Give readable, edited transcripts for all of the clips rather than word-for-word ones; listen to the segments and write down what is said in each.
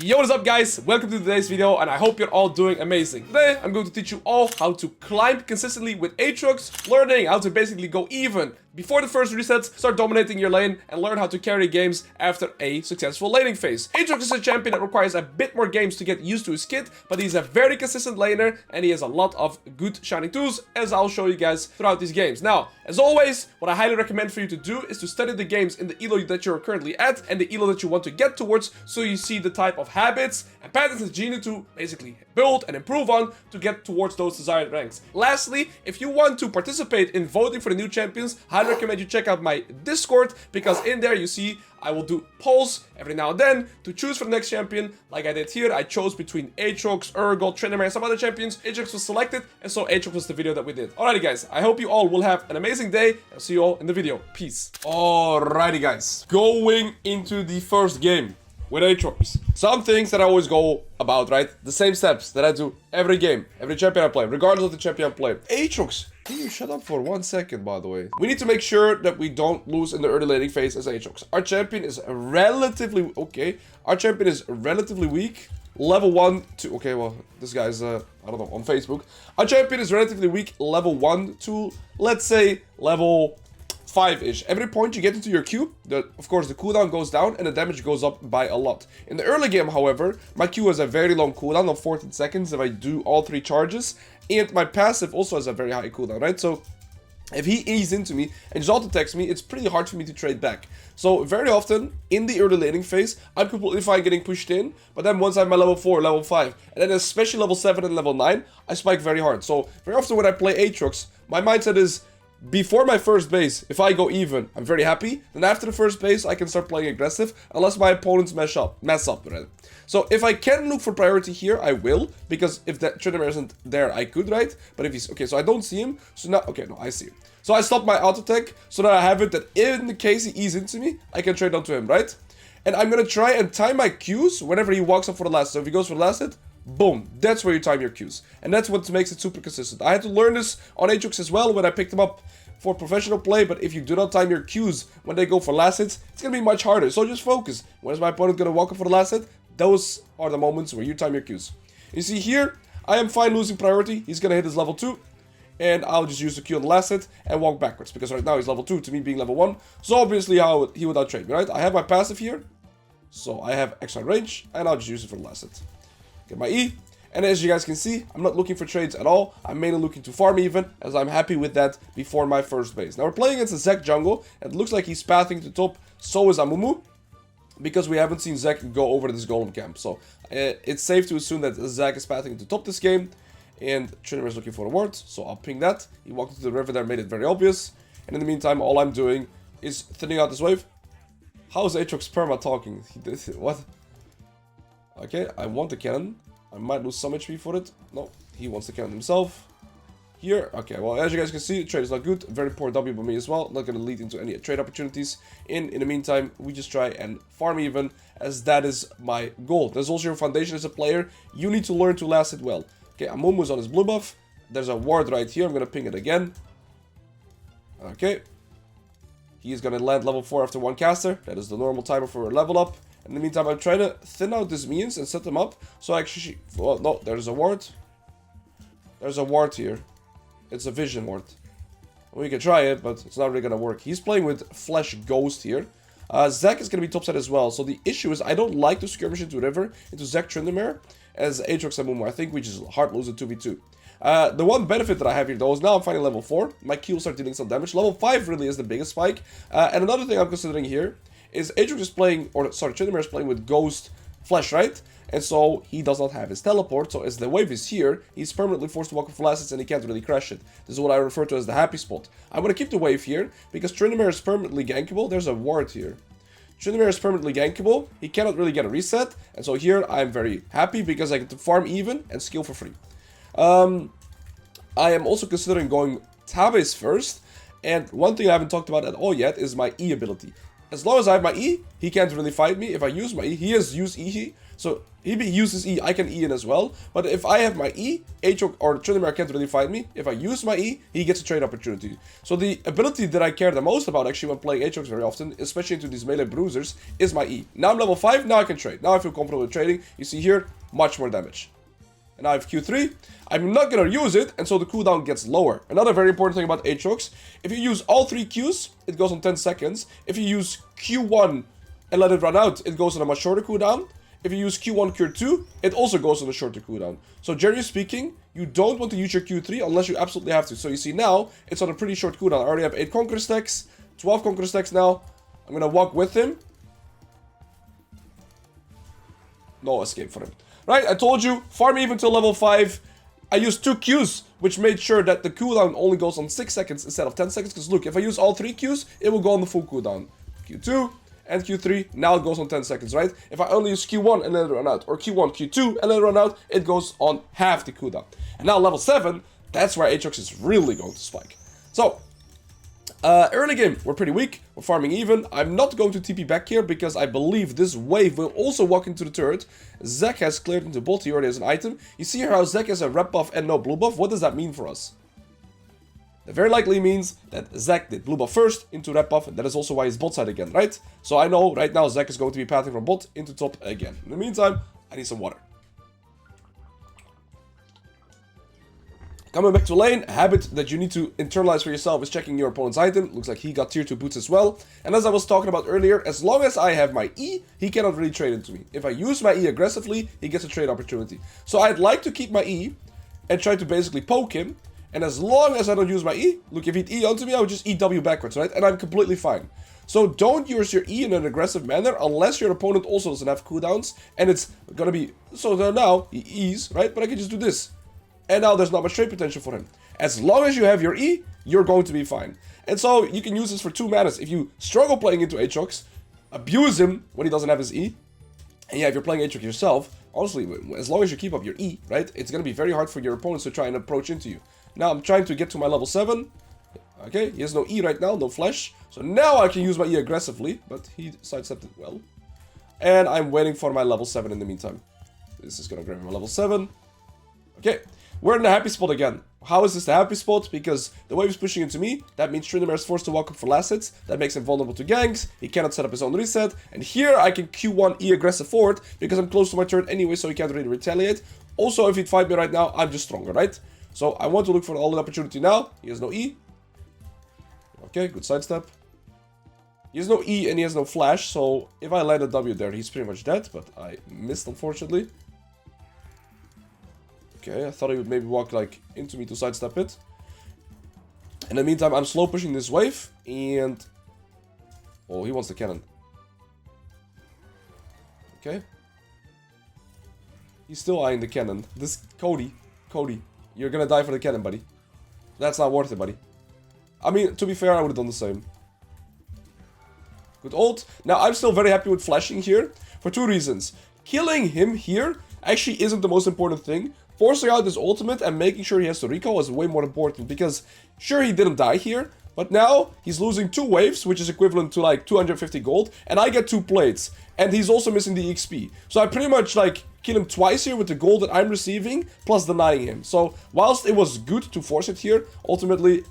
Yo, what is up guys? Welcome to today's video and I hope you're all doing amazing. Today I'm going to teach you all how to climb consistently with Aatrox, learning how to basically go even before the first resets, start dominating your lane, and learn how to carry games after a successful laning phase. Aatrox is a champion that requires a bit more games to get used to his kit, but he's a very consistent laner and he has a lot of good shining tools, as I'll show you guys throughout these games. Now, as always, what I highly recommend for you to do is to study the games in the elo that you're currently at and the elo that you want to get towards, so you see the type of habits and patterns that you need to basically build and improve on to get towards those desired ranks. Lastly, if you want to participate in voting for the new champions, I recommend you check out my Discord, because in there you see I will do polls every now and then to choose for the next champion. Like I did here, I chose between Aatrox, Urgot, Tryndamere, and some other champions. Aatrox was selected, and so Aatrox was the video that we did. Alrighty guys, I hope you all will have an amazing day. I'll see you all in the video. Peace. Alrighty guys, going into the first game with Aatrox. Some things that I always go about, right? The same steps that I do every game, every champion I play, regardless of the champion I play. Aatrox, can you shut up for 1 second, by the way? We need to make sure that we don't lose in the early laning phase as Aatrox. Our champion is relatively... Okay, our champion is relatively weak. Level 1 to... Okay, well, this guy's, I don't know, on Facebook. Our champion is relatively weak. Level 1 to, let's say, level 5-ish. Every point you get into your Q, of course, the cooldown goes down and the damage goes up by a lot. In the early game, however, my Q has a very long cooldown of 14 seconds if I do all 3 charges. And my passive also has a very high cooldown, right? So if he eases into me and just auto-attacks me, it's pretty hard for me to trade back. So very often, in the early laning phase, I'm completely fine getting pushed in. But then once I'm at level 4, level 5, and then especially level 7 and level 9, I spike very hard. So very often when I play Aatrox, my mindset is, before my first base, if I go even, I'm very happy. Then after the first base, I can start playing aggressive, unless my opponents mess up. Rather. So if I can look for priority here, I will, because if that Tryndamere isn't there, I could, right? But if he's... Okay, so I don't see him, so now... Okay, no, I see him. So I stop my auto attack, so that I have it that in the case he eases into me, I can trade onto him, right? And I'm gonna try and time my Qs whenever he walks up for the last. So if he goes for the last hit, boom, that's where you time your Qs. And that's what makes it super consistent. I had to learn this on Aatrox as well when I picked him up for professional play, but if you do not time your Qs when they go for last hits, it's gonna be much harder. So just focus. When is my opponent gonna walk up for the last hit? Those are the moments where you time your Qs. You see here, I am fine losing priority. He's gonna hit his level 2. And I'll just use the Q on the last hit and walk backwards, because right now he's level 2 to me being level 1. So obviously how he would outtrade me, right? I have my passive here. So I have extra range, and I'll just use it for the last hit. Get my E. And as you guys can see, I'm not looking for trades at all. I'm mainly looking to farm even, as I'm happy with that before my first base. Now we're playing against a Zek jungle, and it looks like he's pathing to top. So is Amumu, because we haven't seen Zek go over this golem camp. So it's safe to assume that Zek is pathing to top this game. And Tryndamere is looking for a ward, so I'll ping that. He walked into the river there, made it very obvious. And in the meantime, all I'm doing is thinning out this wave. How is Aatrox perma talking? He did what? Okay, I want the cannon. I might lose some HP for it. No, he wants the cannon himself. Here, okay, well, as you guys can see, the trade is not good. Very poor W by me as well. Not going to lead into any trade opportunities. In the meantime, we just try and farm even, as that is my goal. There's also your foundation as a player. You need to learn to last it well. Okay, Amumu's on his blue buff. There's a ward right here. I'm going to ping it again. Okay. He's going to land level 4 after 1 caster. That is the normal timer for a level up. In the meantime, I'm trying to thin out these minions and set them up. So actually... Well, no, there's a ward. There's a ward here. It's a vision ward. We can try it, but it's not really going to work. He's playing with Flesh Ghost here. Zek is going to be topside as well. So the issue is I don't like to skirmish into river, into Zek Tryndamere, as Aatrox and Amumu. I think we just hard lose a 2v2. The one benefit that I have here though is now I'm finding level 4. My Q will start dealing some damage. Level 5 really is the biggest spike. And another thing I'm considering here is Aatrox is playing, or sorry, Tryndamere is playing with Ghost Flesh, right? And so he does not have his teleport. So as the wave is here, he's permanently forced to walk with flashes and he can't really crash it. This is what I refer to as the happy spot. I'm going to keep the wave here because Tryndamere is permanently gankable. There's a ward here. Tryndamere is permanently gankable. He cannot really get a reset. And so here I'm very happy because I get to farm even and skill for free. I am also considering going Tabes first. And one thing I haven't talked about at all yet is my E ability. As long as I have my E, he can't really fight me. If I use my E, he has used E, So he uses E, I can E in as well. But if I have my E, Aatrox or Tryndamere can't really fight me. If I use my E, he gets a trade opportunity. So the ability that I care the most about actually when playing Aatrox very often, especially into these melee bruisers, is my E. Now I'm level 5, now I can trade. Now I feel comfortable with trading. You see here, much more damage. And now I have Q3. I'm not gonna use it, and so the cooldown gets lower. Another very important thing about Aatrox, if you use all 3 Qs, it goes on 10 seconds. If you use Q1 and let it run out, it goes on a much shorter cooldown. If you use Q1, Q2, it also goes on a shorter cooldown. So generally speaking, you don't want to use your Q3 unless you absolutely have to. So you see now, it's on a pretty short cooldown. I already have 8 Conqueror stacks, 12 Conqueror stacks now. I'm gonna walk with him. No escape for him. Right, I told you, farm even till level 5. I used 2 Qs, which made sure that the cooldown only goes on 6 seconds instead of 10 seconds. Because look, if I use all 3 Qs, it will go on the full cooldown. Q2 and Q3, now it goes on 10 seconds, right? If I only use Q1 and let it run out, or Q1, Q2 and let it run out, it goes on half the cooldown. And now level 7, that's where Aatrox is really going to spike. So, early game, we're pretty weak. We're farming even. I'm not going to TP back here because I believe this wave will also walk into the turret. Zek has cleared into bot. He already has an item. You see here how Zek has a red buff and no blue buff. What does that mean for us? That very likely means that Zek did blue buff first into red buff. And that is also why he's bot side again, right? So I know right now Zek is going to be pathing from bot into top again. In the meantime, I need some water. Coming back to lane, a habit that you need to internalize for yourself is checking your opponent's item. Looks like he got tier 2 boots as well. And as I was talking about earlier, as long as I have my E, he cannot really trade into me. If I use my E aggressively, he gets a trade opportunity. So I'd like to keep my E and try to basically poke him. And as long as I don't use my E, look, if he'd E onto me, I would just EW backwards, right? And I'm completely fine. So don't use your E in an aggressive manner unless your opponent also doesn't have cooldowns. And it's gonna be, so now he E's, right? But I can just do this. And now there's not much trade potential for him. As long as you have your E, you're going to be fine. And so you can use this for 2 manners. If you struggle playing into Aatrox, abuse him when he doesn't have his E. And yeah, if you're playing Aatrox yourself, honestly, as long as you keep up your E, right, it's going to be very hard for your opponents to try and approach into you. Now I'm trying to get to my level 7. Okay, he has no E right now, no flash. So now I can use my E aggressively, but he sidestepped it well. And I'm waiting for my level 7 in the meantime. This is going to grab my level 7. Okay. We're in the happy spot again. How is this the happy spot? Because the wave is pushing into me. That means Tryndamere is forced to walk up for last hits. That makes him vulnerable to ganks. He cannot set up his own reset. And here I can Q1 E aggressive forward because I'm close to my turret anyway, so he can't really retaliate. Also, if he'd fight me right now, I'm just stronger, right? So I want to look for all the opportunity now. He has no E. Okay, good sidestep. He has no E and he has no flash. So if I land a W there, he's pretty much dead. But I missed, unfortunately. Okay, I thought he would maybe walk like into me to sidestep it. In the meantime, I'm slow pushing this wave and... Oh, he wants the cannon. Okay. He's still eyeing the cannon. This... Cody, you're gonna die for the cannon, buddy. That's not worth it, buddy. I mean, to be fair, I would have done the same. Good ult. Now, I'm still very happy with flashing here for 2 reasons. Killing him here actually isn't the most important thing. Forcing out his ultimate and making sure he has to recall is way more important because sure he didn't die here, but now he's losing 2 waves, which is equivalent to like 250 gold, and I get 2 plates, and he's also missing the XP. So I pretty much like kill him twice here with the gold that I'm receiving, plus denying him. So whilst it was good to force it here, ultimately,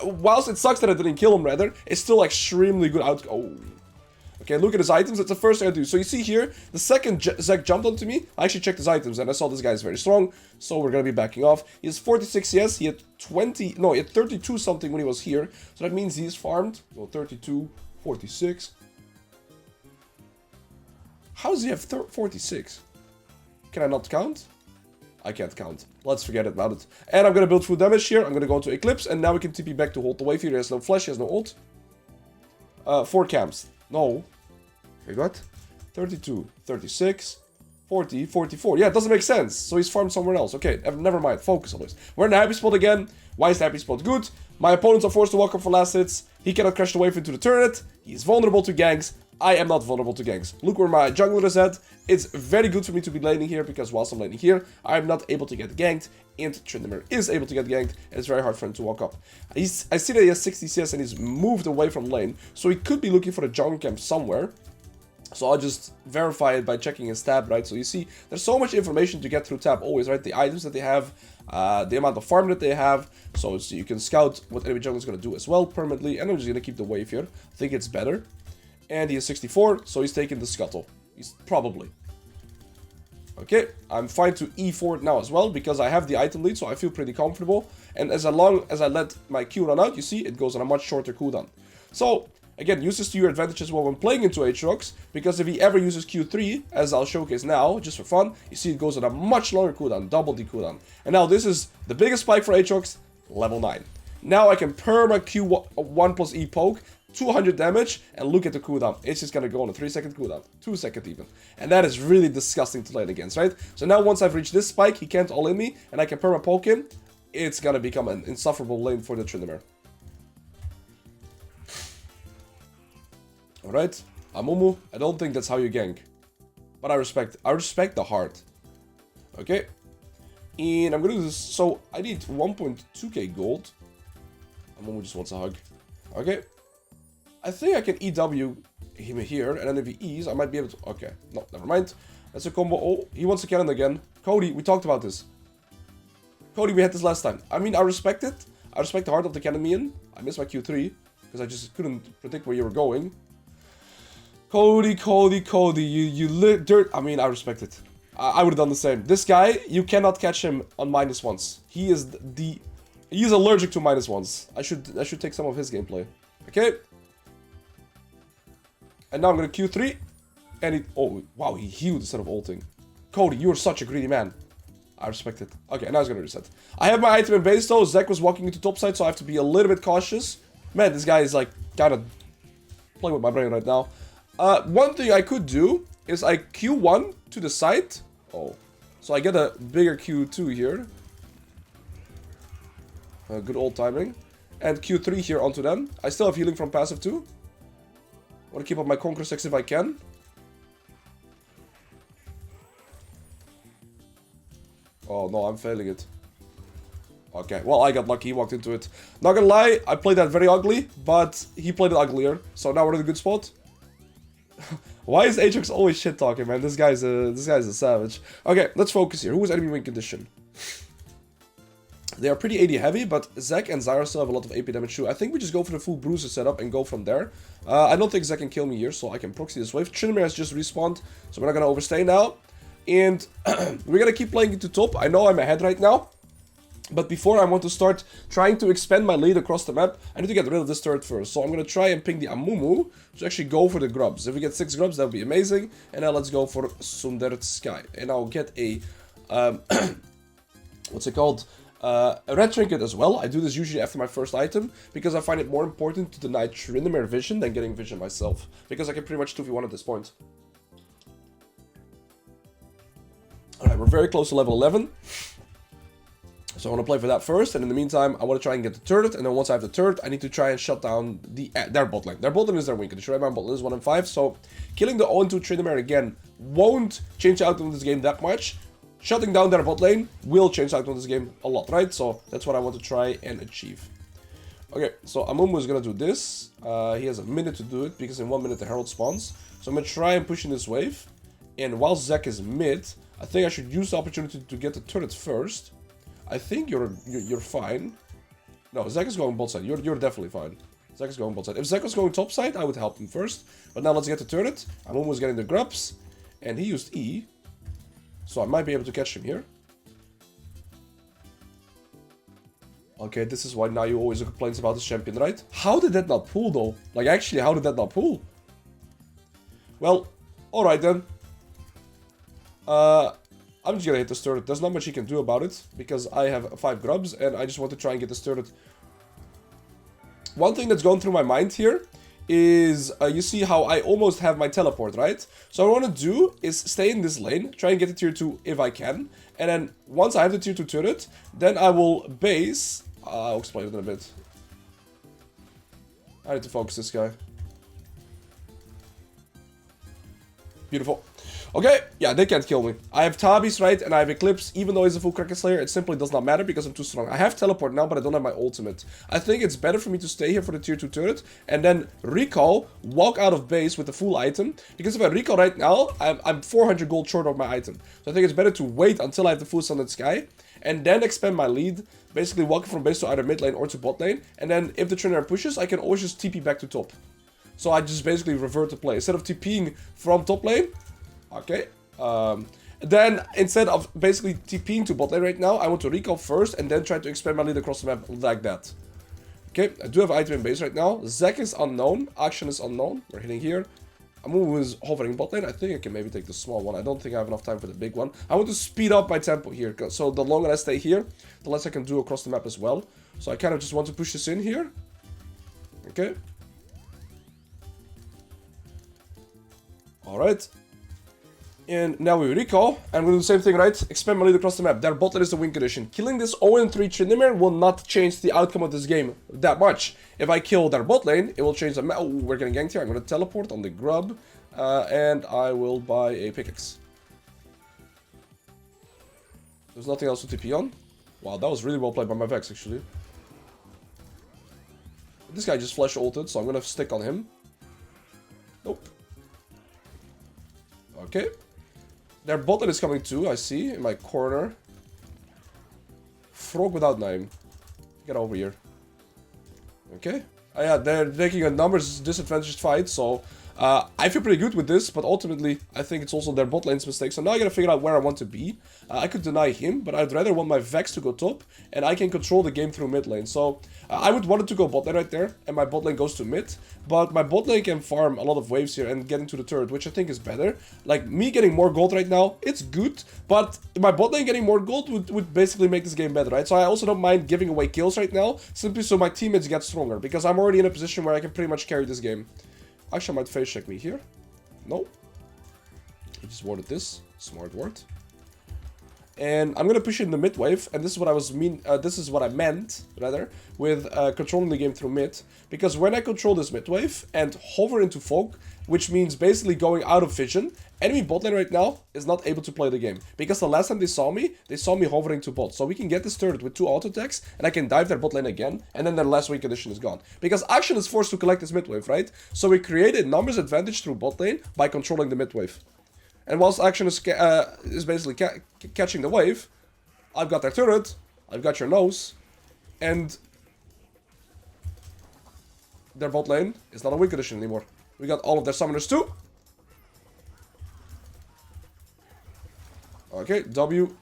whilst it sucks that I didn't kill him rather, it's still extremely good out. Oh. Okay, look at his items. That's the first thing I do. So you see here, the second Zek jumped onto me, I actually checked his items and I saw this guy is very strong. So we're going to be backing off. He has 46 CS. He had 32 something when he was here. So that means he's farmed. Well, 32, 46. How does he have 46? Can I not count? I can't count. Let's forget about it. And I'm going to build full damage here. I'm going to go into Eclipse. And now we can TP back to hold the wave here. He has no flash. He has no ult. 4 camps. No. Wait, what? 32, 36, 40, 44. Yeah, it doesn't make sense. So he's farmed somewhere else. Okay, never mind. Focus on this. We're in the happy spot again. Why is the happy spot good? My opponents are forced to walk up for last hits. He cannot crash the wave into the turret. He's vulnerable to ganks. I am not vulnerable to ganks. Look where my jungler is at. It's very good for me to be laning here because whilst I'm laning here, I'm not able to get ganked. And Tryndamere is able to get ganked. And it's very hard for him to walk up. I see that he has 60 CS and he's moved away from lane. So he could be looking for a jungle camp somewhere. So I'll just verify it by checking his tab, right? So you see, there's so much information to get through tab always, right? The items that they have, the amount of farm that they have. So you can scout what enemy jungle is going to do as well permanently. And I'm just going to keep the wave here. I think it's better. And he is 64, so he's taking the scuttle. He's probably. Okay, I'm fine to E4 now as well, because I have the item lead, so I feel pretty comfortable. And as long as I let my Q run out, you see, it goes on a much shorter cooldown. So, again, use this to your advantage as well when playing into Aatrox, because if he ever uses Q3, as I'll showcase now, just for fun, you see it goes on a much longer cooldown, double the cooldown. And now this is the biggest spike for Aatrox, level 9. Now I can perma Q1 plus E poke, 200 damage, and look at the cooldown. It's just gonna go on a 3-second cooldown, 2-second even. And that is really disgusting to lane against, right? So now once I've reached this spike, he can't all in me, and I can perma poke him, it's gonna become an insufferable lane for the Tryndamere. Alright, Amumu, I don't think that's how you gank. But I respect the heart. Okay. And I'm gonna do this, so I need 1.2k gold. Amumu just wants a hug. Okay. I think I can EW him here, and then if he E's, I might be able to... Okay, no, never mind. That's a combo. Oh, he wants a cannon again. Cody, we talked about this. Cody, we had this last time. I mean, I respect it. I respect the heart of the cannon. I missed my Q3, because I just couldn't predict where you were going. Cody, you lit dirt. I mean, I respect it. I would have done the same. This guy, you cannot catch him on -1s. He is he's allergic to -1s. I should take some of his gameplay. Okay. And now I'm gonna Q3, and he... Oh, wow, he healed instead of ulting. Cody, you're such a greedy man. I respect it. Okay, now he's gonna reset. I have my item in base though. Zach was walking into top side, so I have to be a little bit cautious. Man, this guy is like kind of playing with my brain right now. One thing I could do is I Q1 to the side. Oh, so I get a bigger Q2 here. Good old timing. And Q3 here onto them. I still have healing from passive too. Want to keep up my Conquer 6 if I can. Oh no, I'm failing it. Okay, well, I got lucky. He walked into it. Not gonna lie, I played that very ugly, but he played it uglier. So now we're in a good spot. Why is Aatrox always shit talking, man? This guy's a savage. Okay, let's focus here. Who is enemy win condition? They are pretty AD heavy, but Zek and Zyra still have a lot of AP damage too. I think we just go for the full bruiser setup and go from there. I don't think Zek can kill me here, so I can proxy this wave. Tryndamere has just respawned, so we're not gonna overstay now. And we're gonna keep playing into top. I know I'm ahead right now, but before I want to start trying to expand my lead across the map, I need to get rid of this turret first. So I'm gonna try and ping the Amumu to actually go for the grubs. If we get 6 grubs, that would be amazing. And now let's go for Sundersky. And I'll get a... what's it called? A red trinket as well. I do this usually after my first item, because I find it more important to deny Tryndamere vision than getting vision myself. Because I can pretty much 2v1 at this point. Alright, we're very close to level 11. So I want to play for that first, and in the meantime, I want to try and get the turret, and then once I have the turret, I need to try and shut down their bot lane. Their bot lane is their win condition, right? My bot lane is 1 and 5, so killing the 0-2 Tryndamere again won't change the outcome of this game that much. Shutting down their bot lane will change the outcome of this game a lot, right? So that's what I want to try and achieve. Okay, so Amumu is going to do this. He has a minute to do it, because in 1 minute the Herald spawns. So I'm going to try and push in this wave. And while Zek is mid, I think I should use the opportunity to get the turret first. I think you're fine. No, Zek is going bot side. You're definitely fine. Zek is going bot side. If Zek was going top side, I would help him first. But now let's get the turret. Amumu is getting the grubs. And he used E. So I might be able to catch him here. Okay, this is why now you always complain about this champion, right? How did that not pull, though? Like, actually, how did that not pull? Well, alright then. I'm just gonna hit this turret. There's not much he can do about it, because I have 5 grubs, and I just want to try and get this turret. One thing that's going through my mind here is, you see how I almost have my teleport, right? So what I want to do is stay in this lane, try and get the tier 2 if I can, and then once I have the tier 2 turret, then I will base... I'll explain it in a bit. I need to focus this guy. Beautiful. Okay, yeah, they can't kill me. I have Tabis, right, and I have Eclipse. Even though he's a full Kraken Slayer, it simply does not matter because I'm too strong. I have Teleport now, but I don't have my ultimate. I think it's better for me to stay here for the tier 2 turret and then recall, walk out of base with the full item. Because if I recall right now, I'm 400 gold short of my item. So I think it's better to wait until I have the full Sunlit Sky and then expand my lead. Basically walking from base to either mid lane or to bot lane. And then if the Tryndamere pushes, I can always just TP back to top. So I just basically revert the play. Instead of TPing from top lane, okay. Then instead of basically TPing to bot lane right now, I want to recall first and then try to expand my lead across the map like that. Okay, I do have item in base right now. Zek is unknown. Action is unknown. We're hitting here. Amumu is hovering bot lane. I think I can maybe take the small one. I don't think I have enough time for the big one. I want to speed up my tempo here. So the longer I stay here, the less I can do across the map as well. So I kind of just want to push this in here. Okay. Alright. And now we recall, and we'll do the same thing, right? Expand my lead across the map. Their bot lane is the win condition. Killing this 0-3 Tryndamere will not change the outcome of this game that much. If I kill their bot lane, it will change the map. Oh, we're getting ganked here. I'm going to teleport on the grub, and I will buy a pickaxe. There's nothing else to TP on. Wow, that was really well played by my Vex, actually. This guy just flash ulted, so I'm going to stick on him. Nope. Okay. Their bot lane is coming too, I see, in my corner. Frog without name. Get over here. Okay. Yeah, they're taking a numbers disadvantaged fight, so I feel pretty good with this, but ultimately, I think it's also their bot lane's mistake. So now I gotta figure out where I want to be. I could deny him, but I'd rather want my Vex to go top, and I can control the game through mid lane. So I would want it to go bot lane right there, and my bot lane goes to mid, but my bot lane can farm a lot of waves here and get into the turret, which I think is better. Like, me getting more gold right now, it's good, but my bot lane getting more gold would basically make this game better, right? So I also don't mind giving away kills right now, simply so my teammates get stronger, because I'm already in a position where I can pretty much carry this game. Actually, I might face check me here. No. He just warded this. Smart ward. And I'm gonna push in the mid wave, and this is what I meant rather with controlling the game through mid, because when I control this mid wave and hover into fog, which means basically going out of vision, enemy bot lane right now is not able to play the game, because the last time they saw me hovering to bot. So we can get this turret with 2 auto attacks, and I can dive their bot lane again, and then their last win condition is gone, because Action is forced to collect this mid wave, right? So we created numbers advantage through bot lane by controlling the mid wave. And whilst Action is basically catching the wave, I've got their turret, I've got your nose, and their bot lane is not a win condition anymore. We got all of their summoners too. Okay, W.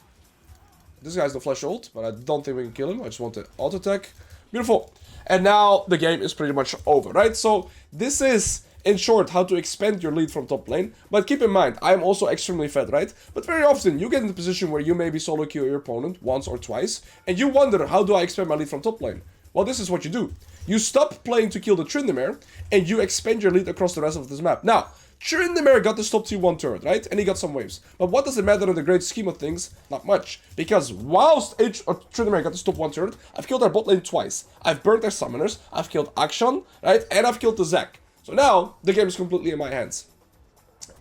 This guy's the flash ult, but I don't think we can kill him. I just want to auto attack. Beautiful. And now the game is pretty much over, right? So this is, in short, how to expand your lead from top lane. But keep in mind, I'm also extremely fed, right? But very often, you get in the position where you maybe solo kill your opponent once or twice, and you wonder, how do I expand my lead from top lane? Well, this is what you do. You stop playing to kill the Tryndamere, and you expand your lead across the rest of this map. Now, Tryndamere got this top tier 1 turret, right? And he got some waves. But what does it matter in the great scheme of things? Not much. Because whilst Tryndamere got this top 1 turret, I've killed their bot lane twice. I've burnt their summoners, I've killed Akshan, right? And I've killed the Zek. So now, the game is completely in my hands.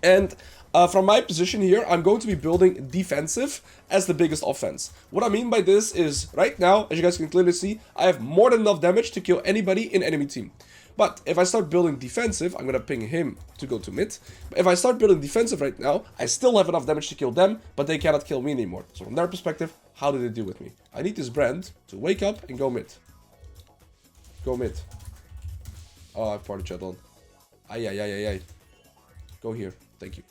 And from my position here, I'm going to be building defensive as the biggest offense. What I mean by this is, right now, as you guys can clearly see, I have more than enough damage to kill anybody in enemy team. But if I start building defensive, I'm going to ping him to go to mid. But if I start building defensive right now, I still have enough damage to kill them, but they cannot kill me anymore. So from their perspective, how do they deal with me? I need this brand to wake up and go mid. Go mid. Oh, I have party chat on. Ay. Go here. Thank you.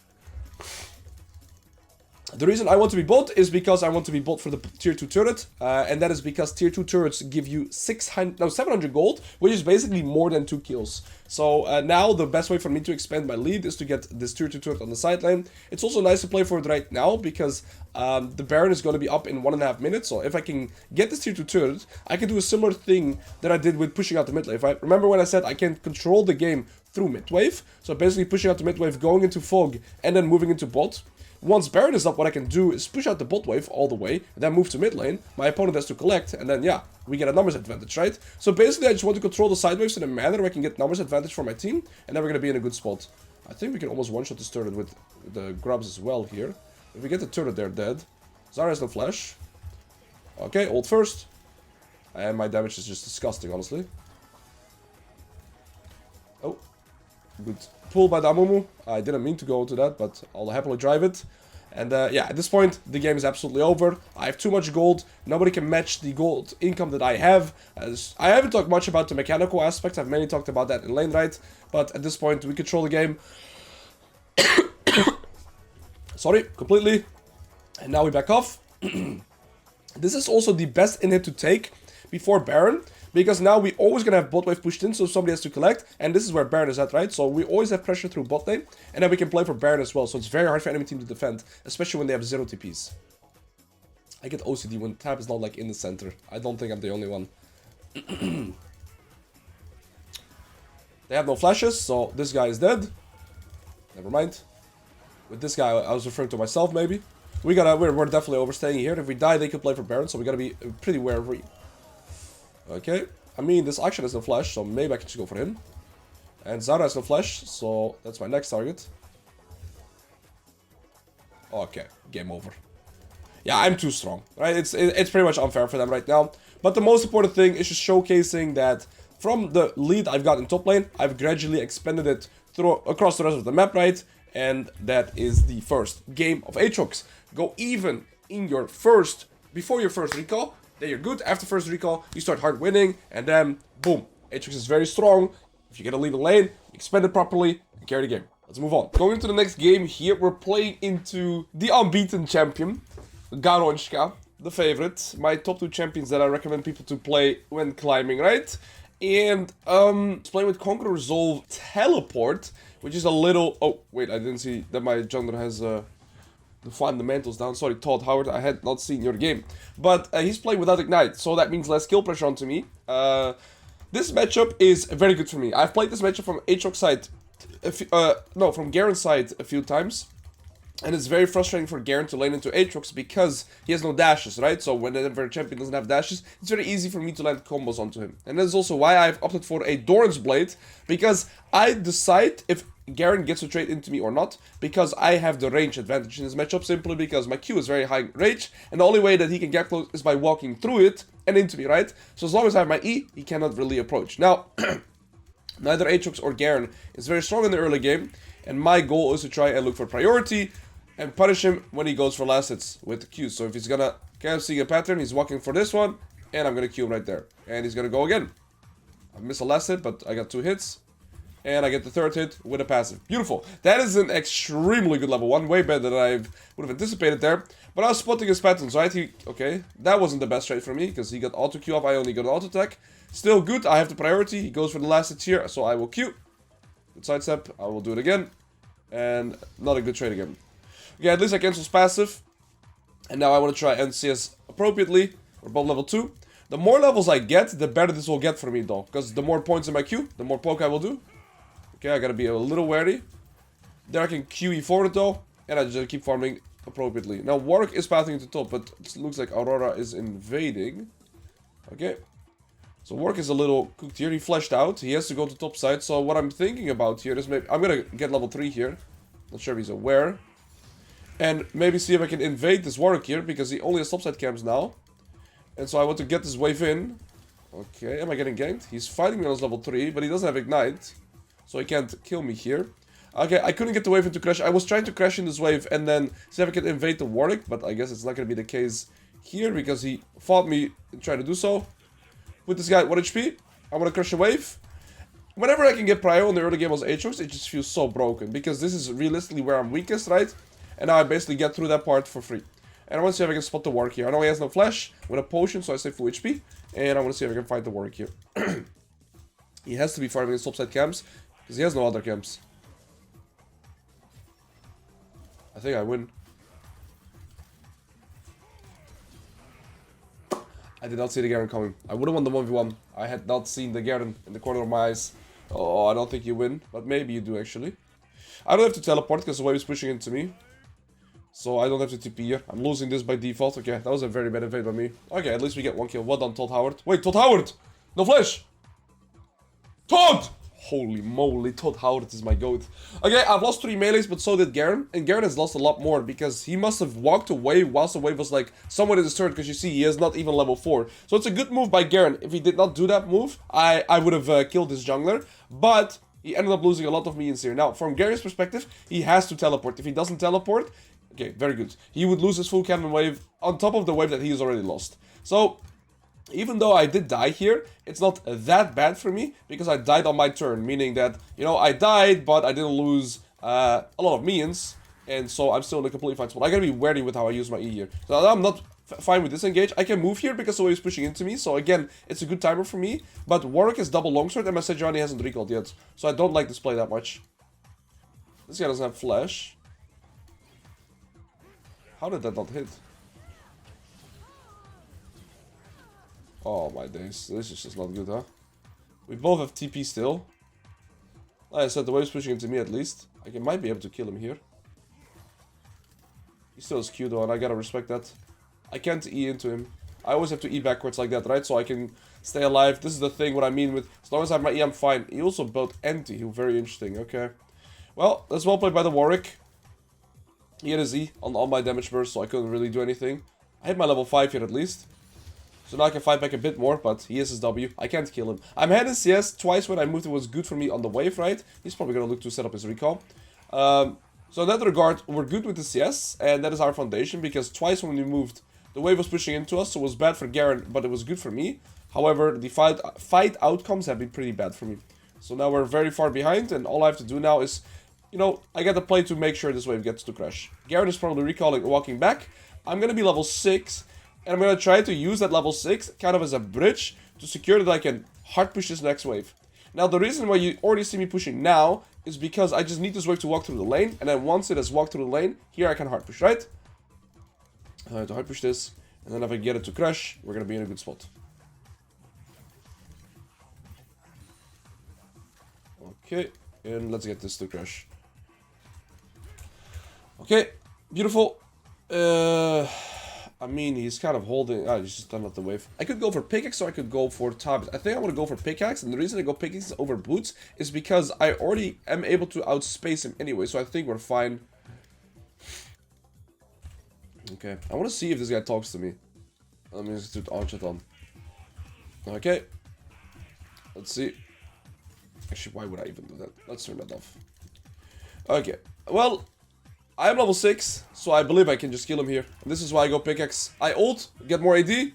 The reason I want to be bot is because I want to be bot for the tier 2 turret, and that is because tier 2 turrets give you 700 gold, which is basically more than 2 kills. So now the best way for me to expand my lead is to get this tier 2 turret on the side lane. It's also nice to play for it right now because the Baron is going to be up in 1.5 minutes. So if I can get this tier 2 turret, I can do a similar thing that I did with pushing out the mid wave, right? Remember when I said I can control the game through mid wave? So basically pushing out the mid wave, going into fog, and then moving into bot. Once Baron is up, what I can do is push out the bot wave all the way, then move to mid lane. My opponent has to collect, and then, yeah, we get a numbers advantage, right? So basically, I just want to control the side waves in a manner where I can get numbers advantage for my team, and then we're going to be in a good spot. I think we can almost one-shot this turret with the grubs as well here. If we get the turret, they're dead. Zarya has no flash. Okay, ult first. And my damage is just disgusting, honestly. Oh. Good pull by the Amumu. I didn't mean to go into that, but I'll happily drive it. And yeah, at this point, the game is absolutely over. I have too much gold. Nobody can match the gold income that I have. As I haven't talked much about the mechanical aspects. I've mainly talked about that in lane right. But at this point, we control the game. Sorry, completely. And now we back off. This is also the best inhib to take before Baron. Because now we always gonna have bot wave pushed in, so somebody has to collect. And this is where Baron is at, right? So we always have pressure through bot lane. And then we can play for Baron as well. So it's very hard for enemy team to defend. Especially when they have 0 TPs. I get OCD when tap is not like in the center. I don't think I'm the only one. They have no flashes, so this guy is dead. Never mind. With this guy, I was referring to myself, maybe. We're definitely overstaying here. If we die, they could play for Baron, so we gotta be pretty wary. Okay. I mean, this action has no flash, so maybe I can just go for him. And Zarya has no flash, so that's my next target. Okay, game over. Yeah, I'm too strong, right? It's pretty much unfair for them right now. But the most important thing is just showcasing that from the lead I've got in top lane, I've gradually expanded it across the rest of the map, right? And that is the first game of Aatrox. Go even in your first, before your first recall. Then you're good. After first recall, you start hard winning, and then boom, Aatrox is very strong. If you get a lead in lane, expand it properly, and carry the game. Let's move on. Going into the next game here, we're playing into the unbeaten champion, Garen, the favorite. My top 2 champions that I recommend people to play when climbing, right? And it's playing with Conquer, Resolve, Teleport, which is a little... Oh, wait, I didn't see that my jungler has the fundamentals down. Sorry, Todd Howard, I had not seen your game. But he's playing without Ignite, so that means less kill pressure onto me. This matchup is very good for me. I've played this matchup from Aatrox side, from Garen's side a few times. And it's very frustrating for Garen to lane into Aatrox because he has no dashes, right? So whenever a champion doesn't have dashes, it's very easy for me to land combos onto him. And that's also why I've opted for a Doran's Blade, because I decide if Garen gets a trade into me or not, because I have the range advantage in this matchup, simply because my Q is very high range, and the only way that he can get close is by walking through it and into me, right? So as long as I have my E, he cannot really approach. Now, neither Aatrox or Garen is very strong in the early game, and my goal is to try and look for priority and punish him when he goes for last hits with the Q. So if he's gonna kind of see a pattern, he's walking for this one, and I'm gonna Q him right there. And he's gonna go again. I missed a last hit, but I got 2 hits. And I get the 3rd hit with a passive. Beautiful. That is an extremely good level 1. Way better than I would have anticipated there. But I was spotting his patterns, right? Okay, that wasn't the best trade for me, because he got auto Q off, I only got auto attack. Still good, I have the priority. He goes for the last hits here, so I will Q. Good sidestep, I will do it again. And not a good trade again. Okay, at least I cancel his passive. And now I want to try NCS appropriately. We're above level 2. The more levels I get, the better this will get for me though. Because the more points in my Q, the more poke I will do. Okay, I gotta be a little wary. There I can QE forward though. And I just keep farming appropriately. Now Warwick is pathing to top, but it looks like Aurora is invading. Okay. So Warwick is a little cooked here. He flashed out. He has to go to top side. So what I'm thinking about here is maybe... I'm gonna get level 3 here. Not sure if he's aware. And maybe see if I can invade this Warwick here, because he only has topside camps now. And so I want to get this wave in. Okay, am I getting ganked? He's fighting me on his level 3, but he doesn't have Ignite. So he can't kill me here. Okay, I couldn't get the wave into crash. I was trying to crash in this wave and then see if I can invade the Warwick, but I guess it's not going to be the case here, because he fought me and tried to do so. With this guy at 1 HP, I want to crash a wave. Whenever I can get prio in the early game as Aatrox, it just feels so broken, because this is realistically where I'm weakest, right? And now I basically get through that part for free. And I want to see if I can spot the Warwick here. I know he has no flash with a potion, so I stay full HP. And I want to see if I can fight the Warwick here. He has to be farming his topside camps, because he has no other camps. I think I win. I did not see the Garen coming. I would have won the 1v1. I had not seen the Garen in the corner of my eyes. Oh, I don't think you win. But maybe you do, actually. I don't have to teleport, because the wave is pushing into me. So I don't have to TP here. I'm losing this by default. Okay, that was a very bad invade by me. Okay, at least we get 1 kill. Well done, Todd Howard. Wait, Todd Howard! No flash! Todd! Holy moly, Todd Howard is my goat. Okay, I've lost 3 melees, but so did Garen. And Garen has lost a lot more because he must have walked away whilst the wave was like somewhat in his turn, because you see he is not even level 4. So it's a good move by Garen. If he did not do that move, I would have killed this jungler. But he ended up losing a lot of minions here. Now, from Garen's perspective, he has to teleport. If he doesn't teleport, okay, very good. He would lose his full cannon wave on top of the wave that he's already lost. So even though I did die here, it's not that bad for me, because I died on my turn, meaning that, you know, I died, but I didn't lose a lot of minions, and so I'm still in a completely fine spot. I gotta be wary with how I use my E here. So I'm not fine with this engage. I can move here because the wave is pushing into me, so again, it's a good timer for me, but Warwick is double longsword, and my Sejuani hasn't recalled yet, so I don't like this play that much. This guy doesn't have flash. How did that not hit? Oh my days, this is just not good, huh? We both have TP still. Like I said, the wave's pushing into me at least. I might be able to kill him here. He still has Q though, and I gotta respect that. I can't E into him. I always have to E backwards like that, right? So I can stay alive. This is the thing, what I mean with, as long as I have my E, I'm fine. He also built anti, very interesting, okay. Well, that's well played by the Warwick. He had his E on all my damage burst, so I couldn't really do anything. I hit my level 5 here at least. So now I can fight back a bit more, but he is his W. I can't kill him. I'm ahead in CS. Twice when I moved, it was good for me on the wave, right? He's probably going to look to set up his recall. So in that regard, we're good with the CS, and that is our foundation, because twice when we moved, the wave was pushing into us, so it was bad for Garen, but it was good for me. However, the fight outcomes have been pretty bad for me. So now we're very far behind, and all I have to do now is, you know, I got to play to make sure this wave gets to crash. Garen is probably recalling and walking back. I'm going to be level 6. And I'm going to try to use that level 6 kind of as a bridge to secure that I can hard push this next wave. Now, the reason why you already see me pushing now is because I just need this wave to walk through the lane. And then once it has walked through the lane, here I can hard push, right? I have to hard push this. And then if I get it to crash, we're going to be in a good spot. Okay. And let's get this to crash. Okay. Beautiful. I mean, he's kind of holding... he's just done up the wave. I could go for pickaxe or I could go for top. I think I want to go for pickaxe. And the reason I go pickaxe over boots is because I already am able to outspace him anyway. So I think we're fine. Okay. I want to see if this guy talks to me. Let me just do Archet on. Okay. Let's see. Actually, why would I even do that? Let's turn that off. Okay. Well... I am level 6, so I believe I can just kill him here. And this is why I go pickaxe. I ult, get more AD,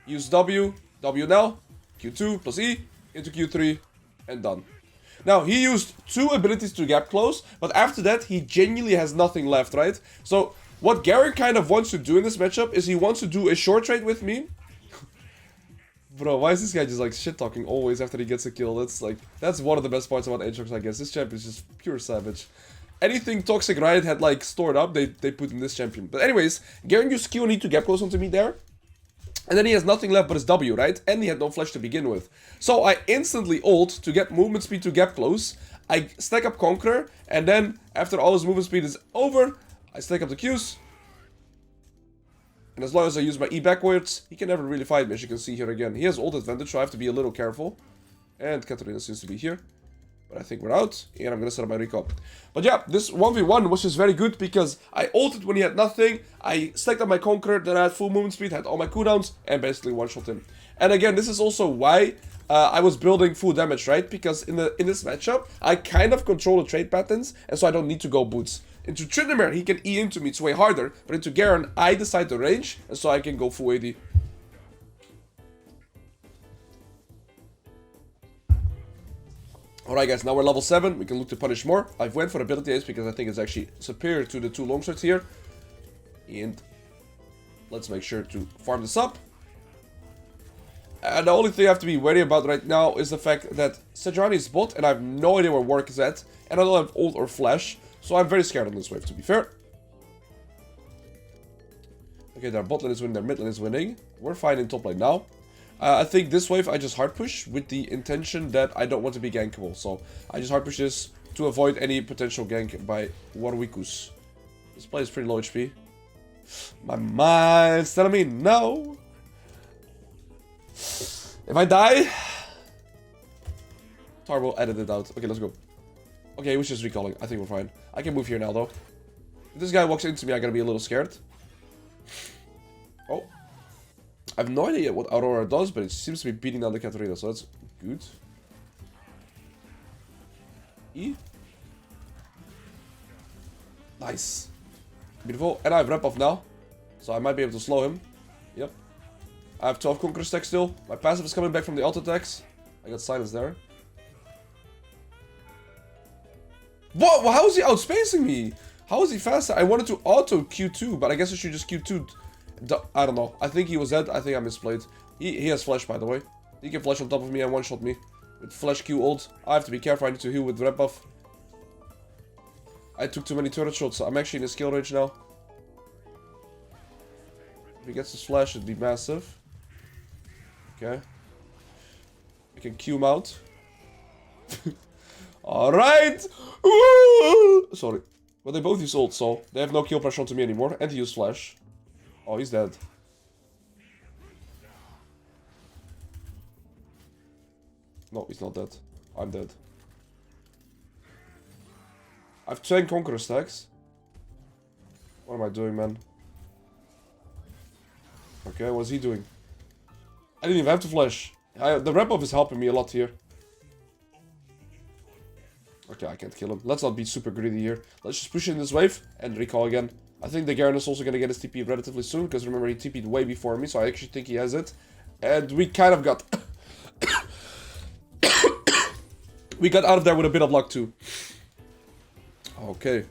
use W, W now, Q2 plus E, into Q3, and done. Now, he used 2 abilities to gap close, but after that, he genuinely has nothing left, right? So, what Garen kind of wants to do in this matchup is he wants to do a short trade with me. Bro, why is this guy just like shit-talking always after he gets a kill? That's like, that's one of the best parts about Aatrox, I guess. This champion is just pure savage. Anything Toxic Riot had like stored up, they put in this champion. But anyways, Garen used Q and E to gap close onto me there. And then he has nothing left but his W, right? And he had no flash to begin with. So I instantly ult to get movement speed to gap close. I stack up Conqueror, and then after all his movement speed is over, I stack up the Qs. And as long as I use my E backwards, he can never really fight me, as you can see here again. He has ult advantage, so I have to be a little careful. And Katarina seems to be here. But I think we're out, and I'm gonna set up my recall. But yeah, this 1v1 was just very good because I ulted when he had nothing, I stacked up my Conqueror, then I had full movement speed, had all my cooldowns, and basically one-shot him. And again, this is also why I was building full damage, right? Because in this matchup, I kind of control the trade patterns, and so I don't need to go boots. Into Tryndamere, he can E into me, it's way harder, but into Garen, I decide the range, and so I can go full AD. Alright guys, now we're level 7, we can look to punish more. I've went for ability ace because I think it's actually superior to the 2 longswords here. And let's make sure to farm this up. And the only thing I have to be wary about right now is the fact that Sejuani is bot and I have no idea where Warwick is at. And I don't have ult or flash, so I'm very scared on this wave, to be fair. Okay, their bot lane is winning, their mid lane is winning. We're fine in top lane now. I think this wave I just hard push with the intention that I don't want to be gankable. So I just hard push this to avoid any potential gank by Warwickus. This play is pretty low HP. My mind's telling me no. If I die, Tarbo edited out. Okay, let's go. Okay, he was just recalling. I think we're fine. I can move here now, though. If this guy walks into me, I'm gonna be a little scared. Oh. I have no idea what Aurora does, but it seems to be beating down the Katarina, so that's good. E. Nice. Beautiful. And I have rep off now, so I might be able to slow him. Yep. I have 12 Conqueror stacks still. My passive is coming back from the auto attacks. I got silence there. What? How is he outspacing me? How is he faster? I wanted to auto Q2, but I guess I should just Q2. I don't know. I think he was dead. I think I misplayed. He has flash, by the way. He can flash on top of me and one-shot me. With flash Q ult. I have to be careful. I need to heal with red buff. I took too many turret shots, so I'm actually in a skill range now. If he gets his flash, it'd be massive. Okay. I can Q him out. Alright! Sorry. But they both use ult, so they have no kill pressure onto me anymore. And he used flash. Oh, he's dead. No, he's not dead. I'm dead. I have 10 Conqueror stacks. What am I doing, man? Okay, what's he doing? I didn't even have to flash. The rep buff is helping me a lot here. Okay, I can't kill him. Let's not be super greedy here. Let's just push in this wave and recall again. I think the Garen is also going to get his TP relatively soon, because remember, he TP'd way before me, so I actually think he has it. And we kind of got... we got out of there with a bit of luck, too. Okay.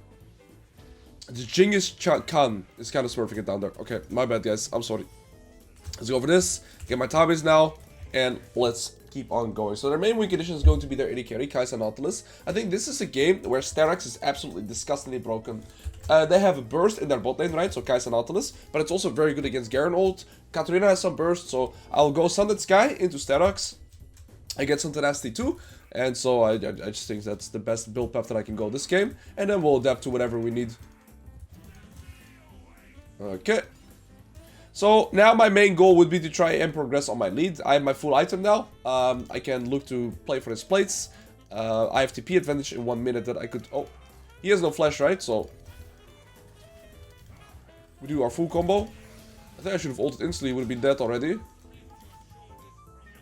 The Genghis Khan is kind of smurfing it down there. Okay, my bad, guys. I'm sorry. Let's go for this. Get my tabbies now. And let's keep on going. So their main win condition is going to be their AD carry, Kai'Sa Nautilus. I think this is a game where Aatrox is absolutely disgustingly broken. They have a burst in their bot lane, right? So Kai'Sa Nautilus. But it's also very good against Garen ult. Katarina has some burst. So I'll go Sunlit Sky into Aatrox. I get some tenacity too. And so I just think that's the best build path that I can go this game. And then we'll adapt to whatever we need. Okay. So now my main goal would be to try and progress on my lead. I have my full item now. I can look to play for his plates. I have TP advantage in 1 minute that I could... Oh, he has no flash, right? So we do our full combo. I think I should have ulted instantly. He would have been dead already.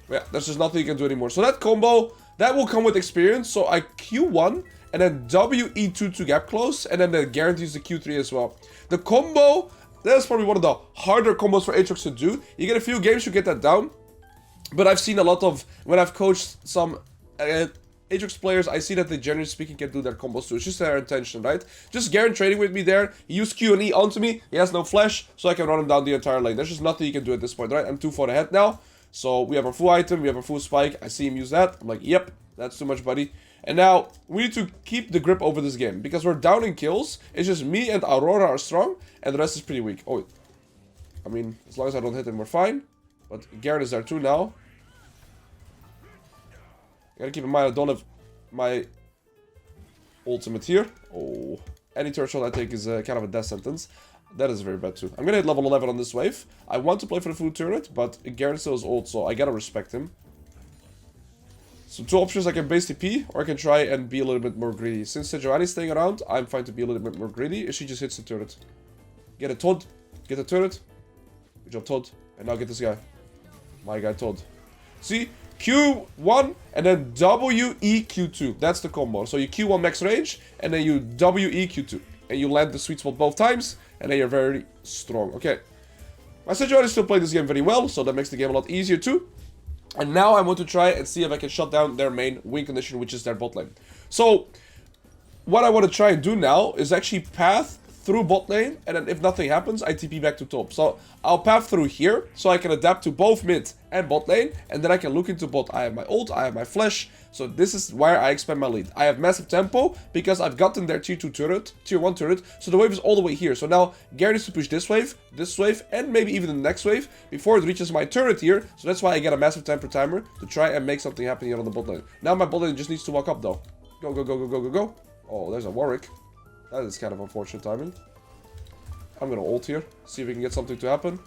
Yeah, there's just nothing you can do anymore. So that combo, that will come with experience. So I Q1 and then WE2 to gap close. And then that guarantees the Q3 as well. The combo... That's probably one of the harder combos for Aatrox to do. You get a few games, you get that down. But I've seen a lot of... When I've coached some Aatrox players, I see that they generally speaking can do their combos too. It's just their intention, right? Just Garen trading with me there. He used Q and E onto me. He has no flash, so I can run him down the entire lane. There's just nothing you can do at this point, right? I'm 2 for ahead now. So we have our full item, we have our full spike. I see him use that. I'm like, yep, that's too much, buddy. And now, we need to keep the grip over this game. Because we're down in kills. It's just me and Aurora are strong. And the rest is pretty weak. Oh, I mean, as long as I don't hit him, we're fine. But Garen is there too now. Gotta keep in mind, I don't have my ultimate here. Oh, any turret shot I take is kind of a death sentence. That is very bad too. I'm gonna hit level 11 on this wave. I want to play for the full turret, but Garen still is ult, so I gotta respect him. So 2 options, I can base TP, or I can try and be a little bit more greedy. Since Sejuani's staying around, I'm fine to be a little bit more greedy. If she just hits the turret. Get a Todd. Get the turret. Good job, Todd. And now get this guy. My guy, Todd. See? Q1 and then WEQ2. That's the combo. So you Q1 max range, and then you WEQ2. And you land the sweet spot both times, and then you're very strong. Okay. My Sejuani still playing this game very well, so that makes the game a lot easier too. And now I want to try and see if I can shut down their main win condition, which is their bot lane. So, what I want to try and do now is actually path through bot lane, and then if nothing happens, I TP back to top. So, I'll path through here, so I can adapt to both mid and bot lane, and then I can look into bot. I have my ult, I have my flash, so this is where I expand my lead. I have massive tempo, because I've gotten their tier 2 turret, tier 1 turret, so the wave is all the way here. So now, Garen needs to push this wave, and maybe even the next wave, before it reaches my turret here, so that's why I get a massive temper timer, to try and make something happen here on the bot lane. Now my bot lane just needs to walk up though. Go, go, go, go, go, go, go. Oh, there's a Warwick. That is kind of unfortunate timing. I'm gonna ult here, see if we can get something to happen.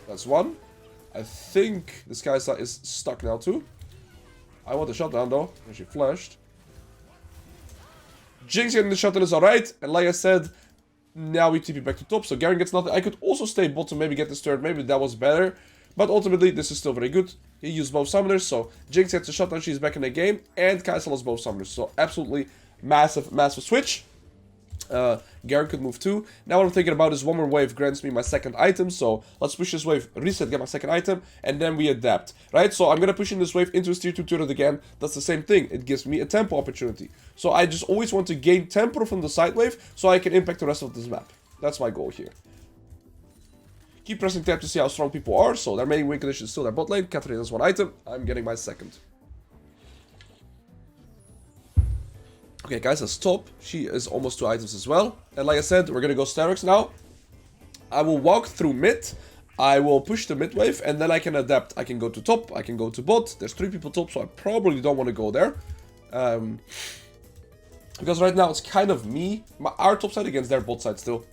That's one. I think this Kai'Sa is stuck now too. I want the shutdown though, and she flashed. Jinx getting the shutdown is alright, and like I said, now we TP back to top, so Garen gets nothing. I could also stay bottom, maybe get this turret, maybe that was better. But ultimately, this is still very good. He used both summoners, so Jinx gets a shutdown, she's back in the game, and Kai'Sa lost both summoners. So absolutely massive, massive switch. Garen could move too. Now what I'm thinking about is one more wave grants me my second item, so let's push this wave, reset, get my second item, and then we adapt, right? So I'm gonna push in this wave into his tier 2 turret again. That's the same thing, it gives me a tempo opportunity. So I just always want to gain tempo from the side wave, so I can impact the rest of this map. That's my goal here. Keep pressing tab to see how strong people are, so their main win condition is still their bot lane. Katarina has one item, I'm getting my second. Okay, guys, let's top. She is almost 2 items as well. And like I said, we're gonna go Aatrox now. I will walk through mid. I will push the mid wave, and then I can adapt. I can go to top, I can go to bot. There's 3 people top, so I probably don't want to go there. Because right now it's kind of me, our top side against their bot side still.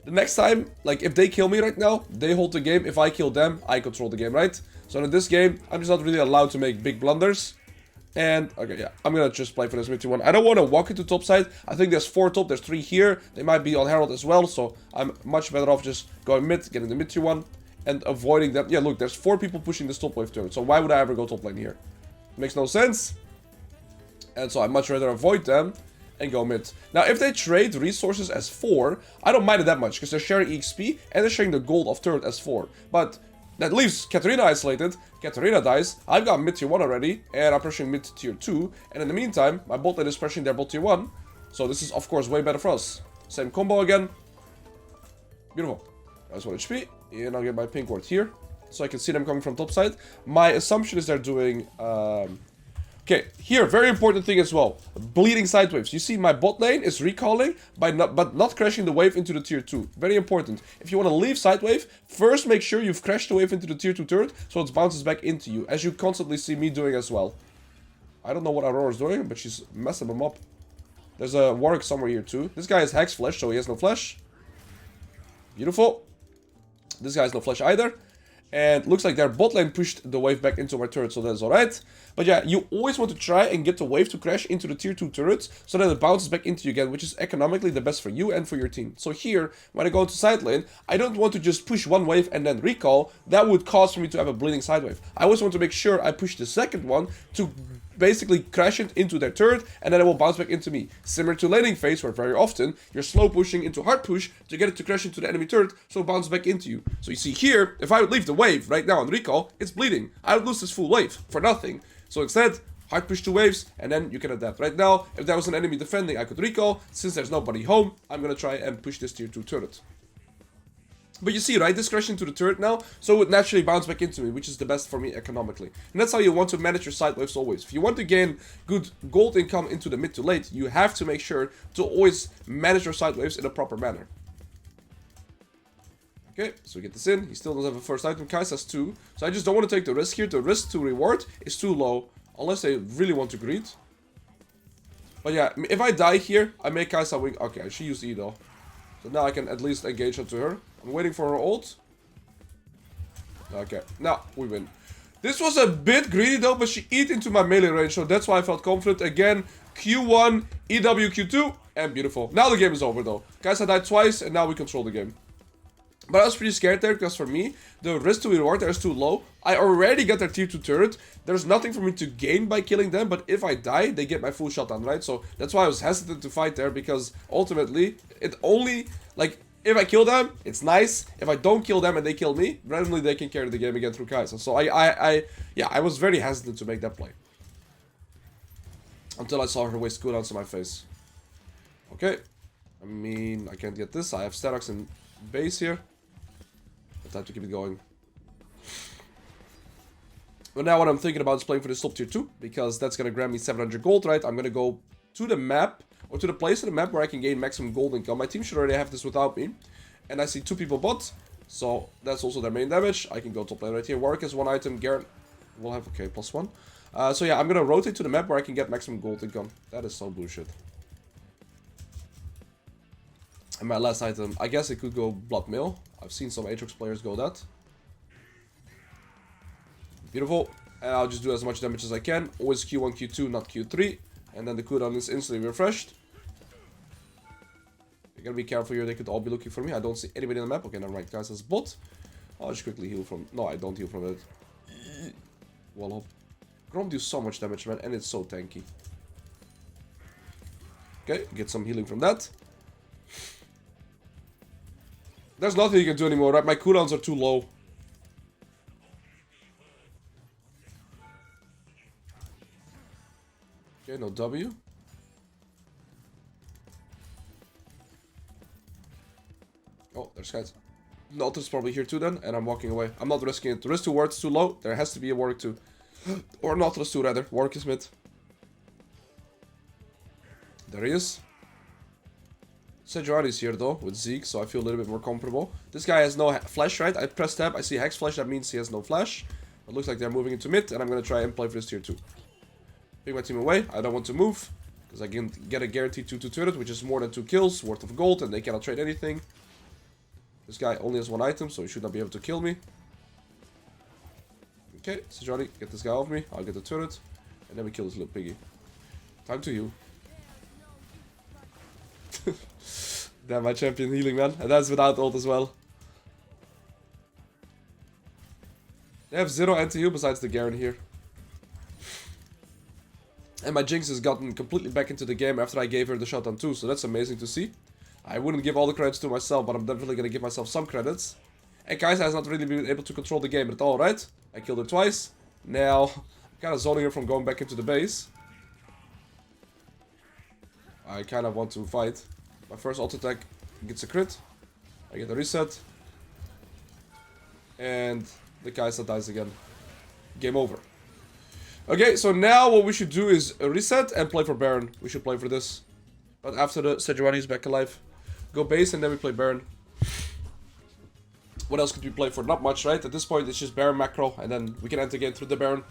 The next time, like, if they kill me right now, they hold the game. If I kill them, I control the game, right? So in this game, I'm just not really allowed to make big blunders. And, okay, yeah, I'm gonna just play for this mid tier 1. I don't want to walk into top side. I think there's 4 top, there's 3 here. They might be on Herald as well, so I'm much better off just going mid, getting the mid tier 1, and avoiding them. Yeah, look, there's 4 people pushing this top wave turret, so why would I ever go top lane here? Makes no sense. And so I'd much rather avoid them and go mid. Now, if they trade resources as 4, I don't mind it that much, because they're sharing EXP, and they're sharing the gold of turret as 4. But that leaves Katarina isolated. Katarina dies. I've got mid tier 1 already, and I'm pressuring mid tier 2. And in the meantime, my bot lane is pressuring their bot tier 1. So this is, of course, way better for us. Same combo again. Beautiful. That's 1 HP. And I'll get my pink ward here, so I can see them coming from top side. My assumption is they're doing... Okay, here, very important thing as well. Bleeding side waves. You see my bot lane is recalling but not crashing the wave into the tier 2. Very important. If you want to leave side wave, first make sure you've crashed the wave into the tier 2 turret so it bounces back into you, as you constantly see me doing as well. I don't know what Aurora's doing, but she's messing them up. There's a Warwick somewhere here too. This guy has Hex Flash, so he has no flash. Beautiful. This guy has no flash either. And looks like their bot lane pushed the wave back into my turret, so that's alright. But yeah, you always want to try and get the wave to crash into the tier 2 turrets, so that it bounces back into you again, which is economically the best for you and for your team. So here, when I go into side lane, I don't want to just push one wave and then recall. That would cause for me to have a bleeding side wave. I always want to make sure I push the second one to basically crash it into their turret, and then it will bounce back into me. Similar to laning phase, where very often you're slow pushing into hard push to get it to crash into the enemy turret, so it bounces back into you. So you see here, if I would leave the wave right now on recall, it's bleeding. I would lose this full wave for nothing. So instead, hard push 2 waves, and then you can adapt. Right now, if there was an enemy defending, I could recall. Since there's nobody home, I'm gonna try and push this tier 2 turret. But you see, right, this crashed into the turret now, so it would naturally bounce back into me, which is the best for me economically. And that's how you want to manage your side waves always. If you want to gain good gold income into the mid to late, you have to make sure to always manage your side waves in a proper manner. Okay, so we get this in. He still doesn't have a first item. Kai'Sa has 2. So I just don't want to take the risk here. The risk to reward is too low, unless they really want to greed. But yeah, if I die here, I make Kai'Sa wing. Okay, she used E though. So now I can at least engage onto her. I'm waiting for her ult. Okay, now we win. This was a bit greedy though, but she eat into my melee range, so that's why I felt confident. Again, Q1, EW, Q2, and beautiful. Now the game is over though. Kai'Sa died twice, and now we control the game. But I was pretty scared there, because for me, the risk to reward there is too low. I already got their tier 2 turret. There's nothing for me to gain by killing them, but if I die, they get my full shutdown, right? So that's why I was hesitant to fight there, because ultimately, it only, like, if I kill them, it's nice. If I don't kill them and they kill me, randomly they can carry the game again through Kai'Sa. So yeah, I was very hesitant to make that play. Until I saw her waste cooldowns on my face. Okay. I mean, I can't get this. I have Aatrox in base here. I have to keep it going. But now what I'm thinking about is playing for this top tier 2, because that's gonna grant me 700 gold, right? I'm gonna go to the map, or to the place of the map where I can gain maximum gold income. My team should already have this without me. And I see 2 people bot, so that's also their main damage. I can go top lane right here. Warwick has 1 item, Garen will have, okay, +1. So yeah, I'm gonna rotate to the map where I can get maximum gold income. That is so bullshit. And my last item, I guess it could go Blood Mill. I've seen some Aatrox players go that. Beautiful. And I'll just do as much damage as I can. Always Q1, Q2, not Q3. And then the cooldown is instantly refreshed. You gotta be careful here. They could all be looking for me. I don't see anybody on the map. Okay, never mind, guys. That's bot. I'll just quickly heal from... No, I don't heal from it. Wall hop. Grom do so much damage, man. And it's so tanky. Okay, get some healing from that. There's nothing you can do anymore, right? My cooldowns are too low. Okay, no W. Oh, there's guys. Nautilus probably here too then, and I'm walking away. I'm not risking it. The risk to ward is too low. There has to be a Warwick too. Or Nautilus too, rather. Warwick is mid. There he is. Sejuani's here though, with Zeke, so I feel a little bit more comfortable. This guy has no flash, right? I press tab, I see Hex Flash, that means he has no flash. It looks like they're moving into mid, and I'm gonna try and play for this tier 2. Pick my team away, I don't want to move, because I can get a guaranteed 2-2 turret, which is more than 2 kills, worth of gold, and they cannot trade anything. This guy only has 1 item, so he should not be able to kill me. Okay, Sejuani, get this guy off me, I'll get the turret, and then we kill this little piggy. Time to heal. Damn, my champion healing, man. And that's without ult as well. They have 0 anti-heal besides the Garen here. And my Jinx has gotten completely back into the game after I gave her the shutdown too, so that's amazing to see. I wouldn't give all the credits to myself, but I'm definitely gonna give myself some credits. And Kai'Sa has not really been able to control the game at all, right? I killed her twice. Now, I'm kind of zoning her from going back into the base. I kind of want to fight. My first ult attack gets a crit. I get a reset. And the Kai'Sa dies again. Game over. Okay, so now what we should do is reset and play for Baron. We should play for this. But after the Sejuani is back alive. Go base and then we play Baron. What else could we play for? Not much, right? At this point it's just Baron macro. And then we can enter again through the Baron.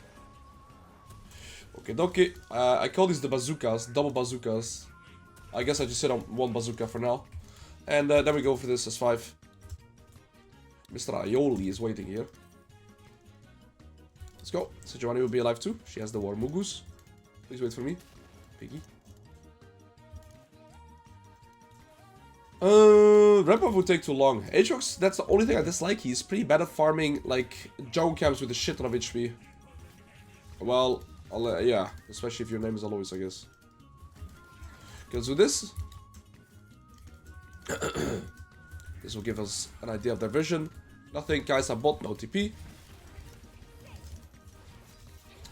Okay, dokie. I call these the bazookas. Double bazookas. I guess I just sit on 1 bazooka for now. And then we go for this S5. Mr. Aioli is waiting here. Let's go. Sejuani will be alive too. She has the War Mugus. Please wait for me. Piggy. Ramp-up would take too long. Aatrox, that's the only thing I dislike. He's pretty bad at farming, like, jungle camps with a shit ton of HP. Well, yeah. Especially if your name is Alois, I guess. Okay, let's do this. This will give us an idea of their vision. Nothing, Kai'Sa bot, no TP.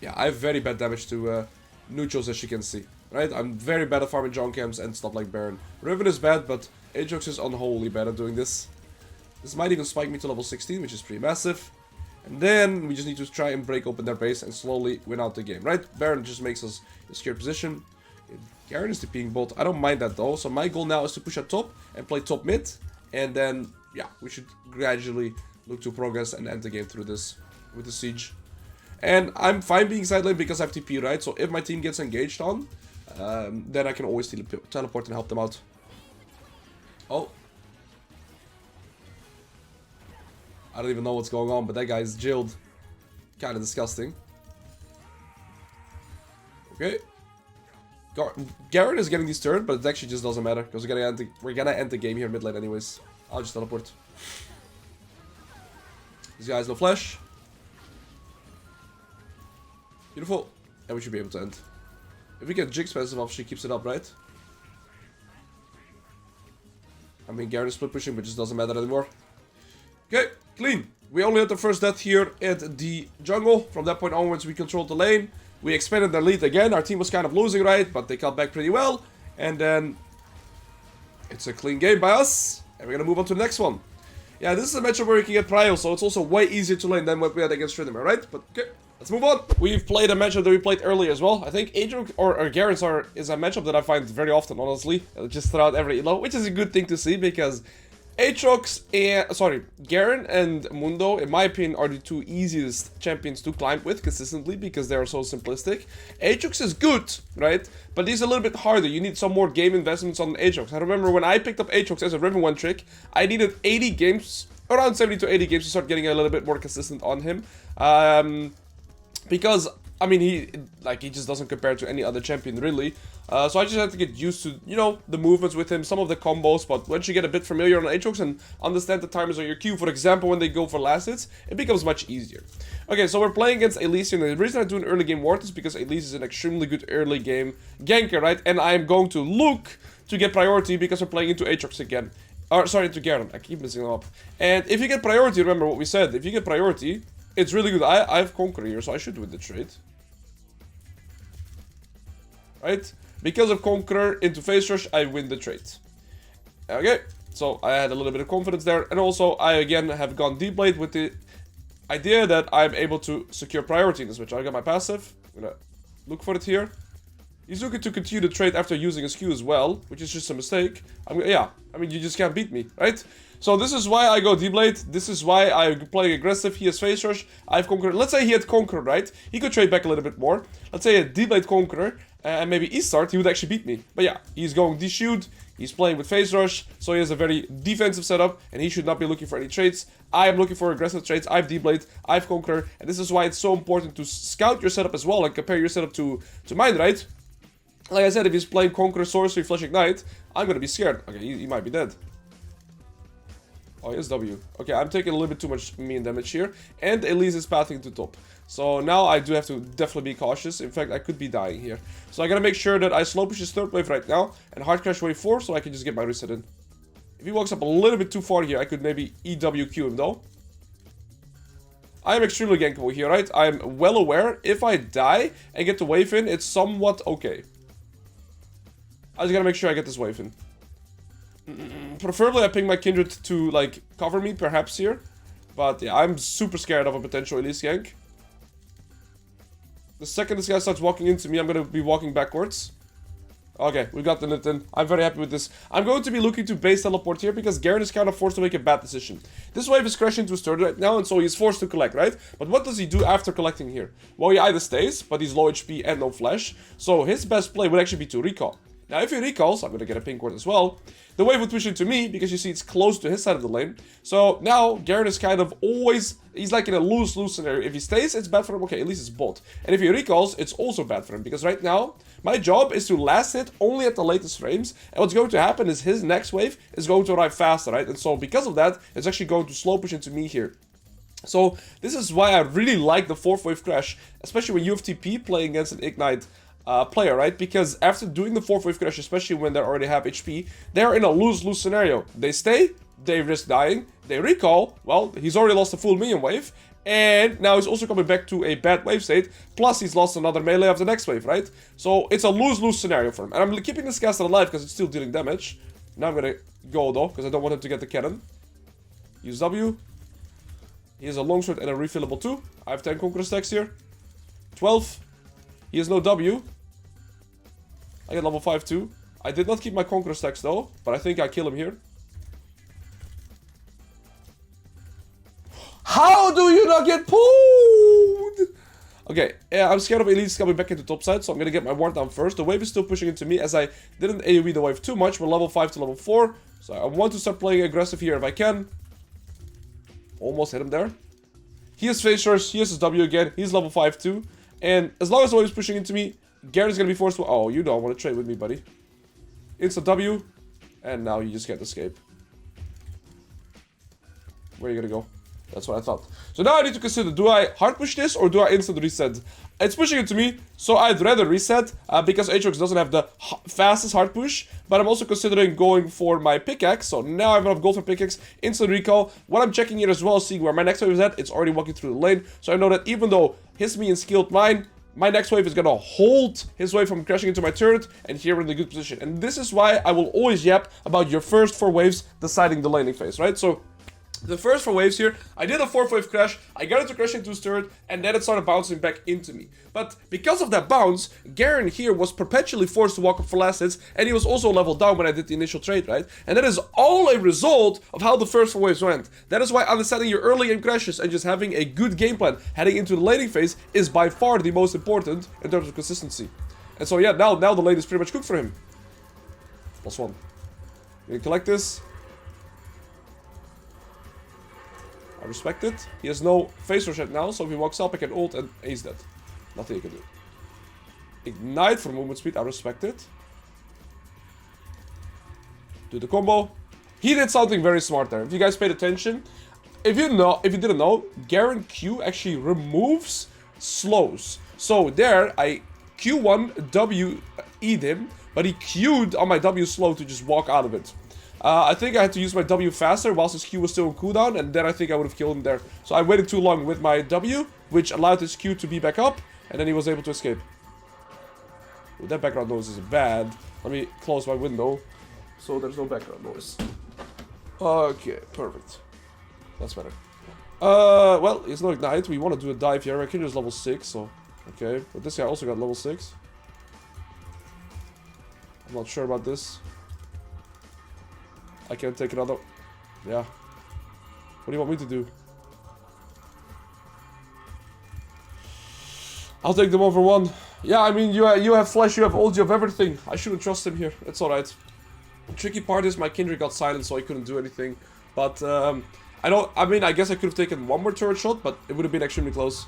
Yeah, I have very bad damage to neutrals, as you can see. Right? I'm very bad at farming jungle camps and stuff like Baron. Riven is bad, but Aatrox is unholy bad at doing this. This might even spike me to level 16, which is pretty massive. And then we just need to try and break open their base and slowly win out the game, right? Baron just makes us in a scared position. Garen is TPing bot. I don't mind that though. So my goal now is to push at top and play top mid. And then, yeah, we should gradually look to progress and end the game through this with the siege. And I'm fine being side lane because I have TP, right? So if my team gets engaged on, then I can always teleport and help them out. Oh. I don't even know what's going on, but that guy is jailed. Kind of disgusting. Okay. Garen is getting this turn, but it actually just doesn't matter because we're gonna end the game here mid lane anyways. I'll just teleport. This guy has no flash. Beautiful. And we should be able to end. If we get Jinx passive off, she keeps it up, right? I mean, Garen is split pushing, but it just doesn't matter anymore. Okay, clean. We only had the first death here at the jungle. From that point onwards, we controlled the lane. We expanded their lead again. Our team was kind of losing, right? But they got back pretty well. And then it's a clean game by us. And we're going to move on to the next one. Yeah, this is a matchup where you can get prio, so it's also way easier to lane than what we had against Tryndamere, right? But okay, let's move on. We've played a matchup that we played earlier as well. I think Aatrox or Garen is a matchup that I find very often, honestly. Just throughout every elo, which is a good thing to see because Aatrox and, Garen and Mundo, in my opinion, are the 2 easiest champions to climb with consistently because they are so simplistic. Aatrox is good, right? But he's a little bit harder. You need some more game investments on Aatrox. I remember when I picked up Aatrox as a Riven 1 trick, I needed 80 games, around 70 to 80 games to start getting a little bit more consistent on him. Because, I mean, he just doesn't compare to any other champion, really. So I just have to get used to, you know, the movements with him, some of the combos, but once you get a bit familiar on Aatrox and understand the timers on your Q, for example, when they go for last hits, it becomes much easier. Okay, so we're playing against Elise, and the reason I do an early game ward is because Elise is an extremely good early game ganker, right? And I am going to look to get priority because we're playing into Aatrox again. Or, sorry, into Garen. I keep messing up. And if you get priority, remember what we said, if you get priority, it's really good. I have Conqueror here, so I should win the trade. Right? Because of Conqueror into Face Rush, I win the trade. Okay, so I had a little bit of confidence there. And also, I again have gone deep blade with the idea that I'm able to secure priority in this switch. I got my passive. I'm gonna look for it here. He's looking to continue the trade after using his Q as well, which is just a mistake. Yeah, I mean, you just can't beat me, right? So this is why I go D-Blade. This is why I'm playing aggressive. He has Face Rush. I have Conqueror. Let's say he had Conqueror, right? He could trade back a little bit more. Let's say a D-Blade Conqueror and maybe E-Start, he would actually beat me. But yeah, he's going D-Shoot. He's playing with Face Rush, so he has a very defensive setup, and he should not be looking for any trades. I am looking for aggressive trades. I have D-Blade, I have Conqueror, and this is why it's so important to scout your setup as well and compare your setup to mine, right? Like I said, if he's playing Conqueror, Sorcery, Flash Ignite, I'm gonna be scared. Okay, he might be dead. Oh, he has W. Okay, I'm taking a little bit too much mean damage here. And Elise is pathing to top. So now I do have to definitely be cautious. In fact, I could be dying here. So I gotta make sure that I slow push his third wave right now. And hard crash wave 4 so I can just get my reset in. If he walks up a little bit too far here, I could maybe EWQ him though. I am extremely gankable here, right? I'm well aware if I die and get the wave in, it's somewhat okay. I just gotta make sure I get this wave in. Preferably I ping my Kindred to, like, cover me, perhaps, here. But, yeah, I'm super scared of a potential Elise gank. The second this guy starts walking into me, I'm gonna be walking backwards. Okay, we got the net in. I'm very happy with this. I'm going to be looking to base teleport here because Garen is kind of forced to make a bad decision. This wave is crashing to his turret right now, and so he's forced to collect, right? But what does he do after collecting here? Well, he either stays, but he's low HP and no flash. So his best play would actually be to recall. Now, if he recalls, I'm going to get a pink ward as well. The wave would push into me, because you see it's close to his side of the lane. So now, Garen is kind of always, he's like in a lose-lose scenario. If he stays, it's bad for him. Okay, at least it's bot. And if he recalls, it's also bad for him. Because right now, my job is to last hit only at the latest frames. And what's going to happen is his next wave is going to arrive faster, right? And so because of that, it's actually going to slow push into me here. So this is why I really like the 4th wave crash, especially when you have TP playing against an Ignite player, right? Because after doing the 4th wave crash, especially when they already have HP, they're in a lose-lose scenario. They stay, they risk dying, they recall, well, he's already lost a full minion wave, and now he's also coming back to a bad wave state, plus he's lost another melee of the next wave, right? So it's a lose-lose scenario for him. And I'm keeping this caster alive because it's still dealing damage. Now I'm gonna go though, because I don't want him to get the cannon. Use W. He has a longsword and a refillable too. I have 10 Conqueror stacks here. 12. He has no W. I get level 5 too. I did not keep my Conqueror stacks though, but I think I kill him here. How do you not get pulled? Okay, yeah, I'm scared of Elise coming back into top side, so I'm gonna get my ward down first. The wave is still pushing into me as I didn't AoE the wave too much. We're level 5 to level 4, so I want to start playing aggressive here if I can. Almost hit him there. He has Face Rush, he has his W again, he's level 5 too. And as long as the wave is pushing into me, Garen's gonna be forced to... Oh, you don't want to trade with me, buddy. Instant W. And now you just can't escape. Where are you gonna go? That's what I thought. So now I need to consider, do I hard push this or do I instant reset? It's pushing into me, so I'd rather reset because Aatrox doesn't have the fastest hard push. But I'm also considering going for my pickaxe. So now I have enough gold for pickaxe, instant recall. What I'm checking here as well, seeing where my next wave is at, it's already walking through the lane. So I know that even though his minion skilled mine, my next wave is gonna hold his wave from crashing into my turret, and here we're in a good position. And this is why I will always yap about your first 4 waves deciding the laning phase, right? So the first 4 waves here, I did a 4th wave crash, I got it to crash into his turret, and then it started bouncing back into me. But because of that bounce, Garen here was perpetually forced to walk up for last hits, and he was also leveled down when I did the initial trade, right? And that is all a result of how the first 4 waves went. That is why understanding your early game crashes and just having a good game plan heading into the laning phase is by far the most important in terms of consistency. And so yeah, now the lane is pretty much cooked for him. +1. You can collect this. I respect it. He has no face rush right now, so if he walks up, I can ult and ace that. Nothing you can do. Ignite for movement speed. I respect it. Do the combo. He did something very smart there. If you guys paid attention, if you didn't know, Garen Q actually removes slows. So there, I Q1 W E'd him, but he Q'd on my W slow to just walk out of it. I think I had to use my W faster whilst his Q was still on cooldown, and then I think I would have killed him there. So I waited too long with my W, which allowed his Q to be back up, and then he was able to escape. Ooh, that background noise is bad. Let me close my window so there's no background noise. Okay, perfect. That's better. Well, it's no ignite. We want to do a dive here. I can use level 6, so... Okay, but this guy also got level 6. I'm not sure about this. I can't take another... Yeah. What do you want me to do? I'll take them over one. Yeah, I mean, you have flash, you have ult, you have everything. I shouldn't trust him here. It's alright. The tricky part is my Kindred got silent, so I couldn't do anything. But, I guess I could have taken one more turret shot, but it would have been extremely close.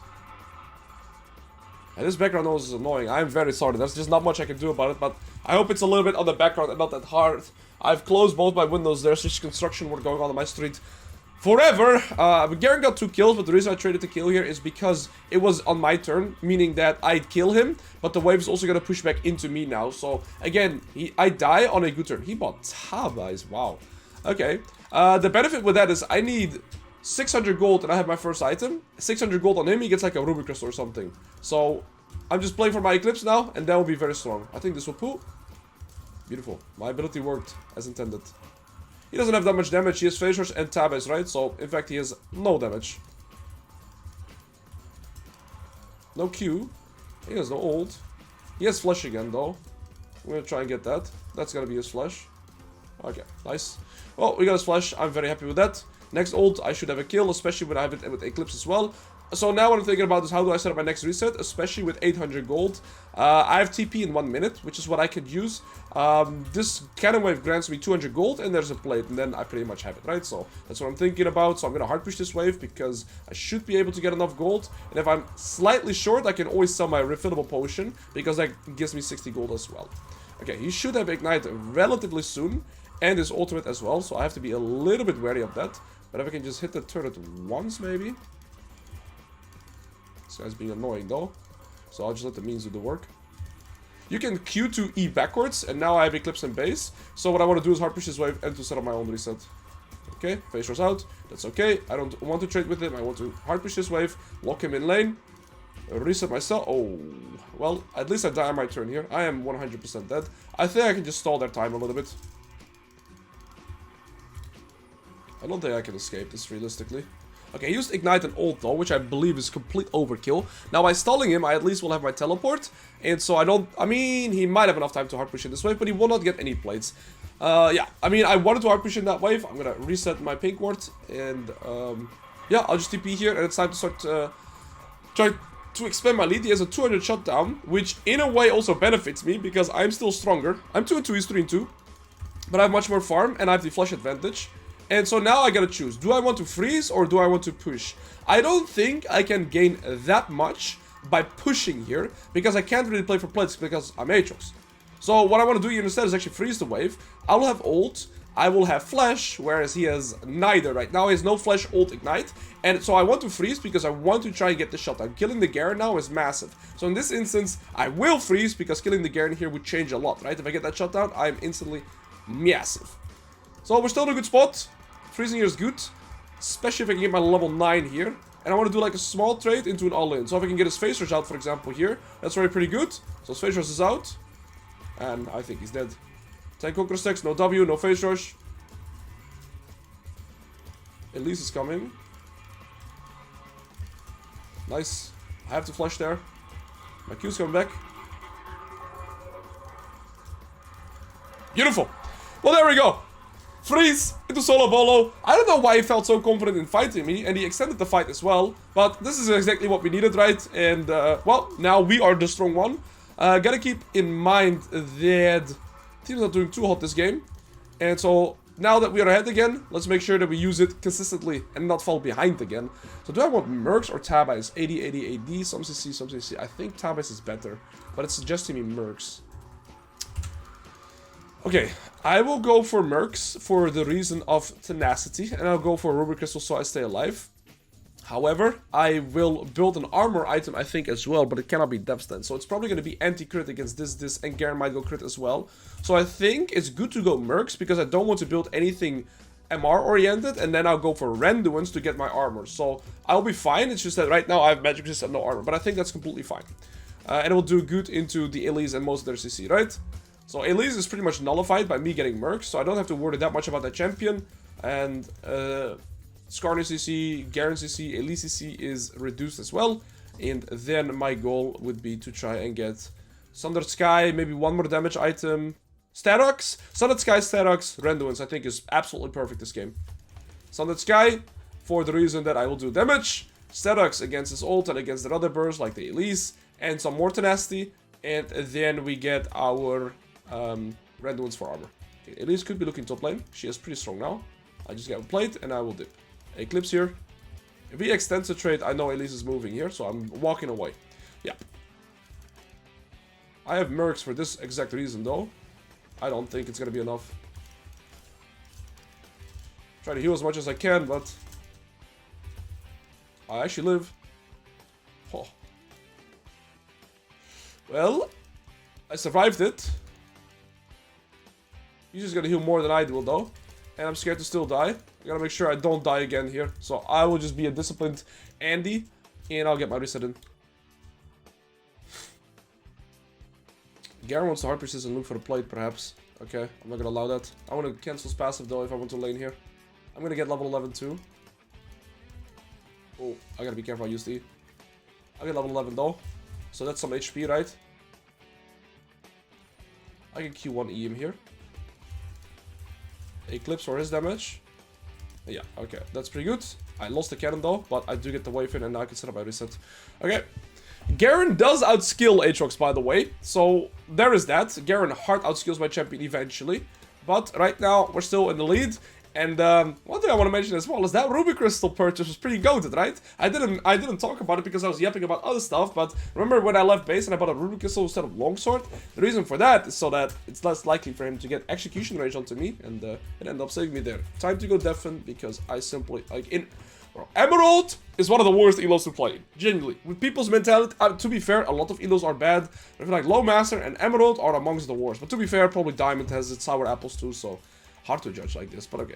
And this background noise is annoying. I'm very sorry. There's just not much I can do about it, but I hope it's a little bit on the background and not that hard. I've closed both my windows. There's just construction work going on my street forever. Garen got 2 kills, but the reason I traded the kill here is because it was on my turn, meaning that I'd kill him, but the wave is also going to push back into me now. So, again, I die on a good turn. He bought Tabais. Wow. Okay. The benefit with that is I need 600 gold and I have my first item. 600 gold on him, he gets like a Ruby Crystal or something. So, I'm just playing for my Eclipse now, and that will be very strong. I think this will pull. Beautiful. My ability worked as intended. He doesn't have that much damage. He has Phasers and Tabais, right? So, in fact, he has no damage. No Q. He has no ult. He has Flash again, though. I'm gonna try and get that. That's gonna be his Flash. Okay, nice. Well, we got his Flash. I'm very happy with that. Next ult, I should have a kill, especially when I have it with Eclipse as well. So now what I'm thinking about is how do I set up my next reset, especially with 800 gold. I have TP in 1 minute, which is what I could use. This cannon wave grants me 200 gold, and there's a plate, and then I pretty much have it, right? So that's what I'm thinking about. So I'm gonna hard push this wave because I should be able to get enough gold. And if I'm slightly short, I can always sell my refillable potion because that gives me 60 gold as well. Okay, he should have Ignite relatively soon, and his ultimate as well. So I have to be a little bit wary of that. But if I can just hit the turret once, maybe. This guy's being annoying though, so I'll just let the means do the work. You can Q to E backwards, and now I have Eclipse and base. So what I want to do is hard push this wave and to set up my own reset. Okay, Phase Rush out. That's okay. I don't want to trade with him. I want to hard push this wave, lock him in lane, reset myself. Oh, well, at least I die on my turn here. I am 100% dead. I think I can just stall their time a little bit. I don't think I can escape this realistically. Okay, he used Ignite and ult though, which I believe is complete overkill. Now by stalling him, I at least will have my teleport. And so I mean, he might have enough time to hard push in this wave, but he will not get any plates. Yeah, I mean, I wanted to hard push in that wave. I'm gonna reset my pink ward. And yeah, I'll just TP here, and it's time to start try to expand my lead. He has a 200 shutdown, which in a way also benefits me because I'm still stronger. I'm 2-2, he's 3-2. But I have much more farm, and I have the flash advantage. And so now I gotta choose. Do I want to freeze or do I want to push? I don't think I can gain that much by pushing here, because I can't really play for plates because I'm Aatrox. So what I want to do here instead is actually freeze the wave. I will have ult, I will have flash, whereas he has neither right now. He has no flash, ult, ignite. And so I want to freeze because I want to try and get the shutdown. Killing the Garen now is massive. So in this instance, I will freeze because killing the Garen here would change a lot, right? If I get that shutdown, I'm instantly massive. So we're still in a good spot. Freezing here is good, especially if I can get my level 9 here. And I want to do like a small trade into an all-in. So if I can get his Phase Rush out, for example, here, that's already pretty good. So his Phase Rush is out. And I think he's dead. 10 Conqueror stacks, no W, no Phase Rush. Elise is coming. Nice. I have to flush there. My Q's coming back. Beautiful. Well, there we go. Freeze into solo bolo. I don't know why he felt so confident in fighting me, and he extended the fight as well. But this is exactly what we needed, right? And, well, now we are the strong one. Gotta keep in mind that team's not doing too hot this game. And so now that we are ahead again, let's make sure that we use it consistently and not fall behind again. So do I want Mercs or Tab Ice? 80, 80, AD, some CC, some CC. I think Tab Ice is better, but it's suggesting me Mercs. Okay, I will go for Mercs for the reason of tenacity, and I'll go for Ruby Crystal so I stay alive. However, I will build an armor item, I think, as well, but it cannot be Devstan. So it's probably going to be anti-crit against this, and Garen might go crit as well. So I think it's good to go Mercs, because I don't want to build anything MR-oriented, and then I'll go for Randuins to get my armor. So I'll be fine, it's just that right now I have magic resist and no armor, but I think that's completely fine. And it will do good into the Elise and most of their CC, right? So Elise is pretty much nullified by me getting Mercs, so I don't have to worry that much about that champion. And, Skarner CC, Garen CC, Elise CC is reduced as well. And then my goal would be to try and get Sundered Sky, maybe one more damage item. Aatrox, Sundered Sky, Aatrox, Randuins, I think is absolutely perfect this game. Sundered Sky, for the reason that I will do damage. Aatrox against his ult and against the other bursts like the Elise. And some more tenacity. And then we get our Randuins for armor. Okay, Elise could be looking top lane. She is pretty strong now. I just get a plate and I will dip. Eclipse here. If he extends the trade, I know Elise is moving here, so I'm walking away. Yeah. I have Mercs for this exact reason, though. I don't think it's gonna be enough. Try to heal as much as I can, but I actually live. Oh. Well, I survived it. He's just gonna heal more than I will, though. And I'm scared to still die. I gotta make sure I don't die again here. So I will just be a disciplined Andy. And I'll get my reset in. Garen wants to hard persist and look for the plate, perhaps. Okay, I'm not gonna allow that. I want to cancel his passive, though, if I want to lane here. I'm gonna get level 11, too. Oh, I gotta be careful I use the E. I'll get level 11, though. So that's some HP, right? I can Q1 E him here. Eclipse for his damage. Yeah, okay, that's pretty good. I lost the cannon though, but I do get the wave in and now I can set up my reset. Okay. Garen does outskill Aatrox, by the way. So there is that. Garen hard outskills my champion eventually. But right now we're still in the lead. And one thing I want to mention as well is that Ruby Crystal purchase was pretty goated, right? I didn't talk about it because I was yapping about other stuff, but remember when I left base and I bought a Ruby Crystal instead of Longsword? The reason for that is so that it's less likely for him to get execution range onto me, and it ended up saving me there. Time to go Deafen because I simply, like, well, Emerald is one of the worst elos to play, genuinely. With people's mentality, to be fair, a lot of elos are bad. I feel like Low Master and Emerald are amongst the worst, but to be fair, probably Diamond has its sour apples too, so hard to judge like this, but okay.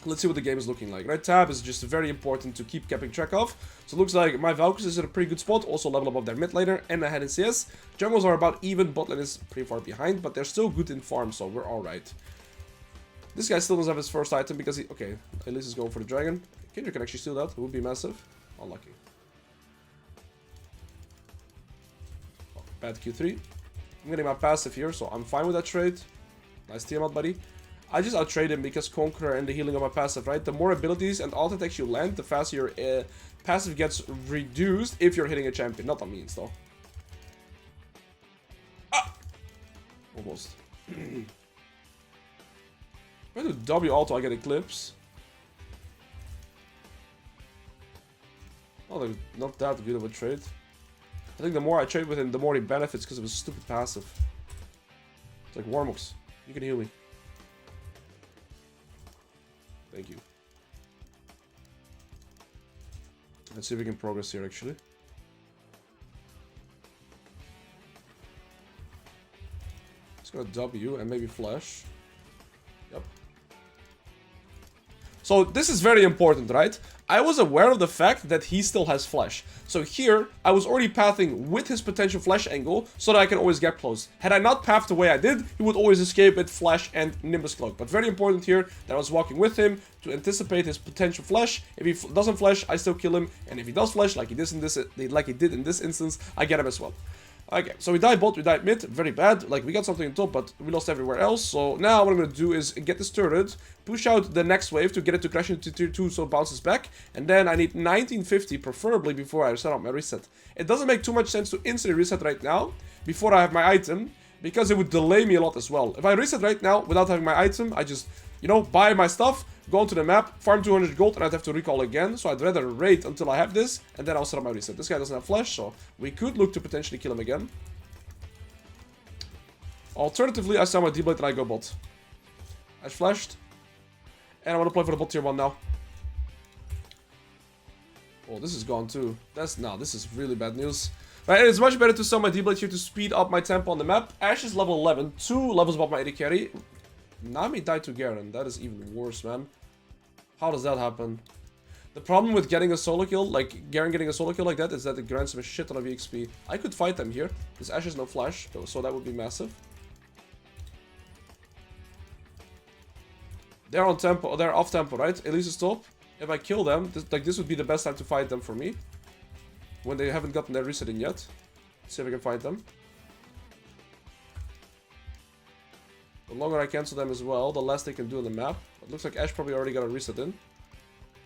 Let's see what the game is looking like. Right tab is just very important to keep keeping track of. So it looks like my Valkyries is at a pretty good spot, also level above their mid laner and ahead in CS. Jungles are about even, bot lane is pretty far behind, but they're still good in farm, so we're alright. This guy still doesn't have his first item because he... Okay, at least he's going for the dragon. Kindred can actually steal that, it would be massive. Unlucky. Oh, bad Q3. I'm getting my passive here, so I'm fine with that trade. Nice team out, buddy. I just outtrade him because Conqueror and the healing of my passive, right? The more abilities and alt attacks you land, the faster your passive gets reduced if you're hitting a champion. Not on means, though. Ah! Almost. If I do W auto, I get Eclipse. Oh, not that good of a trade. I think the more I trade with him, the more he benefits because of his stupid passive. It's like Warmux. You can heal me. Thank you. Let's see if we can progress here, actually. Let's go W and maybe flash. Yep. So this is very important, right? I was aware of the fact that he still has flash. So here, I was already pathing with his potential flash angle so that I can always get close. Had I not pathed the way I did, he would always escape with flash and Nimbus Cloak. But very important here that I was walking with him to anticipate his potential flash. If he doesn't flash, I still kill him. And if he does flash, like he did in this instance, I get him as well. Okay, so we died bot, we died mid, very bad. Like, we got something on top, but we lost everywhere else. So now what I'm going to do is get this turret, push out the next wave to get it to crash into tier 2 so it bounces back. And then I need 1950, preferably, before I set up my reset. It doesn't make too much sense to instantly reset right now, before I have my item, because it would delay me a lot as well. If I reset right now without having my item, I just you know, buy my stuff, go onto the map, farm 200 gold, and I'd have to recall again. So I'd rather wait until I have this, and then I'll set up my reset. This guy doesn't have flash, so we could look to potentially kill him again. Alternatively, I sell my D-Blade and I go bot. I flashed. And I want to play for the bot tier 1 now. Oh, this is gone too. This is really bad news. Right, it's much better to sell my D-Blade here to speed up my tempo on the map. Ashe is level 11, 2 levels above my AD carry. Nami died to Garen. That is even worse, man. How does that happen? The problem with getting a solo kill, like Garen getting a solo kill like that, is that it grants him a shit ton of EXP. I could fight them here. This Ashe has no flash, so that would be massive. They're on tempo, they're off tempo, right? Elise is top. If I kill them, this would be the best time to fight them for me. When they haven't gotten their reset in yet. Let's see if I can fight them. The longer I cancel them as well, the less they can do on the map. It looks like Ashe probably already got a reset in.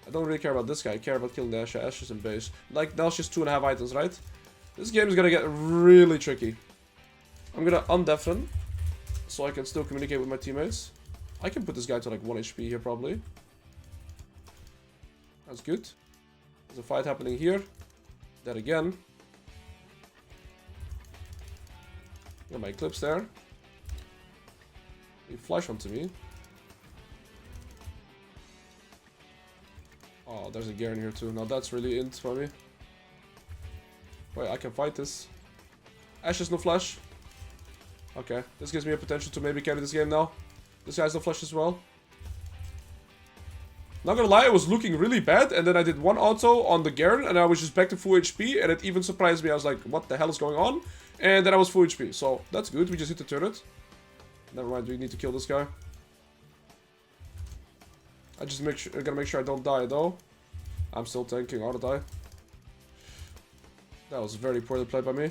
I don't really care about this guy, I care about killing the Ashe. Ashe is in base. Like, now she's 2.5 items, right? This game is gonna get really tricky. I'm gonna undeafen, so I can still communicate with my teammates. I can put this guy to like 1 HP here probably. That's good. There's a fight happening here. That again. Got my Eclipse there. He flash onto me. Oh, there's a Garen here too. Now that's really int for me. Wait, I can fight this. Ashe has no flash. Okay, this gives me a potential to maybe carry this game now. This guy's no flash as well. Not gonna lie, it was looking really bad, and then I did one auto on the Garen, and I was just back to full HP, and it even surprised me. I was like, what the hell is going on? And then I was full HP, so that's good. We just hit the turret. Never mind, we need to kill this guy. I gotta make sure I don't die, though. I'm still tanking auto die. That was very poorly played by me.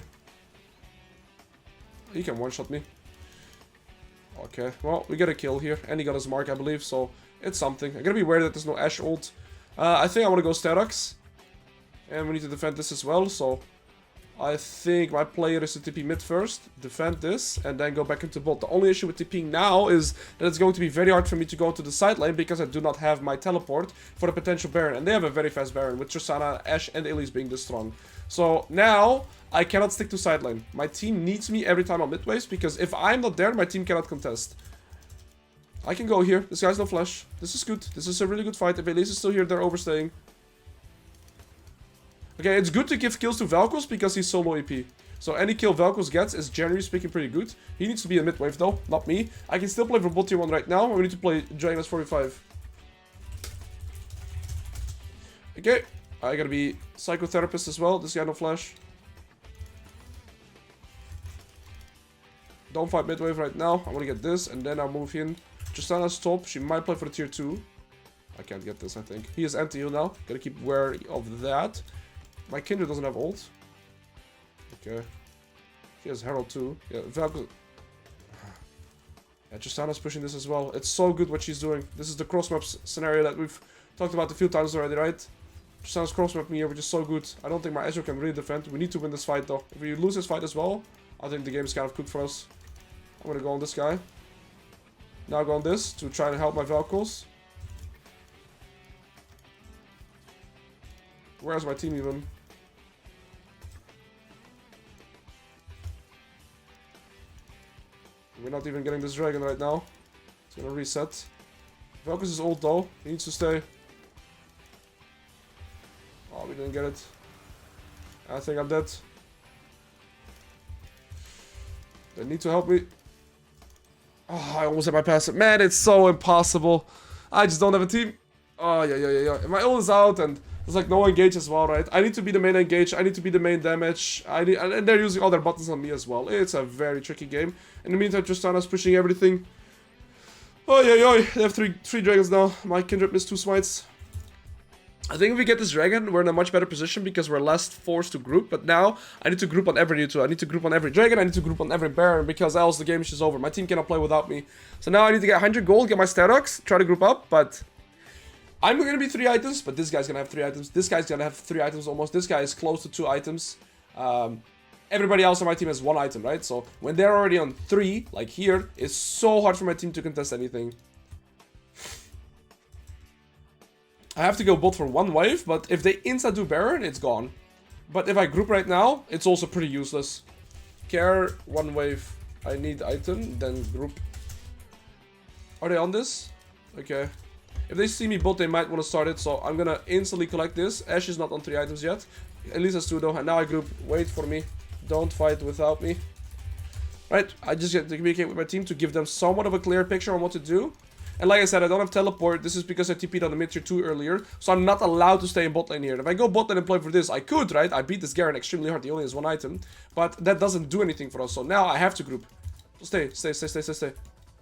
He can one-shot me. Okay, well, we got a kill here, and he got his mark, I believe, so it's something. I'm gonna be aware that there's no Ashe ult. I think I want to go Aatrox, and we need to defend this as well, so I think my player is to TP mid first, defend this, and then go back into bot. The only issue with TPing now is that it's going to be very hard for me to go to the side lane because I do not have my teleport for the potential Baron, and they have a very fast Baron with Tristana, Ashe, and Elise being this strong. So now I cannot stick to side lane. My team needs me every time I'm mid waves because if I'm not there, my team cannot contest. I can go here. This guy's no flash. This is good. This is a really good fight. If Elise is still here, they're overstaying. Okay, it's good to give kills to Vel'Koz because he's so low EP. So any kill Vel'Koz gets is generally speaking pretty good. He needs to be in mid wave though, not me. I can still play for bot tier 1 right now. We need to play Gragas 45. Okay, I gotta be psychotherapist as well. This guy no flash. Don't fight mid wave right now. I want to get this and then I'll move in. Tristana's top. She might play for the tier 2. I can't get this, I think. He is anti-heal now. Gotta keep wary of that. My Kindred doesn't have ult. Okay. She has Herald too. Yeah, Vel'Koz. Yeah, Tristana's pushing this as well. It's so good what she's doing. This is the cross-map scenario that we've talked about a few times already, right? Tristana's cross-map me here, which is so good. I don't think my Ezreal can really defend. We need to win this fight though. If we lose this fight as well, I think the game is kind of cooked for us. I'm gonna go on this guy. Now go on this to try and help my Vel'Koz. Where's my team even? We're not even getting this dragon right now. It's gonna reset. Vel'Koz is ult though. He needs to stay. Oh, we didn't get it. I think I'm dead. They need to help me. Oh, I almost had my passive. Man, it's so impossible. I just don't have a team. Oh, yeah. My ult is out and there's like no engage as well, right? I need to be the main engage. I need to be the main damage. And they're using all their buttons on me as well. It's a very tricky game. In the meantime, Tristana's pushing everything. Oh, yeah. They have three dragons now. My Kindred missed 2 smites. I think if we get this dragon, we're in a much better position because we're less forced to group. But now, I need to group on every U2. I need to group on every dragon. I need to group on every Baron because else the game is just over. My team cannot play without me. So now I need to get 100 gold, get my Aatrox, try to group up. But I'm going to be 3 items, but this guy's going to have 3 items. This guy's going to have 3 items almost. This guy is close to 2 items. Everybody else on my team has 1 item, right? So when they're already on 3, like here, it's so hard for my team to contest anything. I have to go bot for one wave, but if they insta do Baron, it's gone. But if I group right now, it's also pretty useless. Care, one wave. I need item, then group. Are they on this? Okay. If they see me bot, they might want to start it, so I'm gonna instantly collect this. Ashe is not on 3 items yet. At least has 2 though, and now I group. Wait for me. Don't fight without me. Right, I just get to communicate with my team to give them somewhat of a clear picture on what to do. And like I said, I don't have teleport. This is because I TP'd on the mid tier 2 earlier. So I'm not allowed to stay in bot lane here. If I go bot lane and play for this, I could, right? I beat this Garen extremely hard. He only has 1 item. But that doesn't do anything for us. So now I have to group. So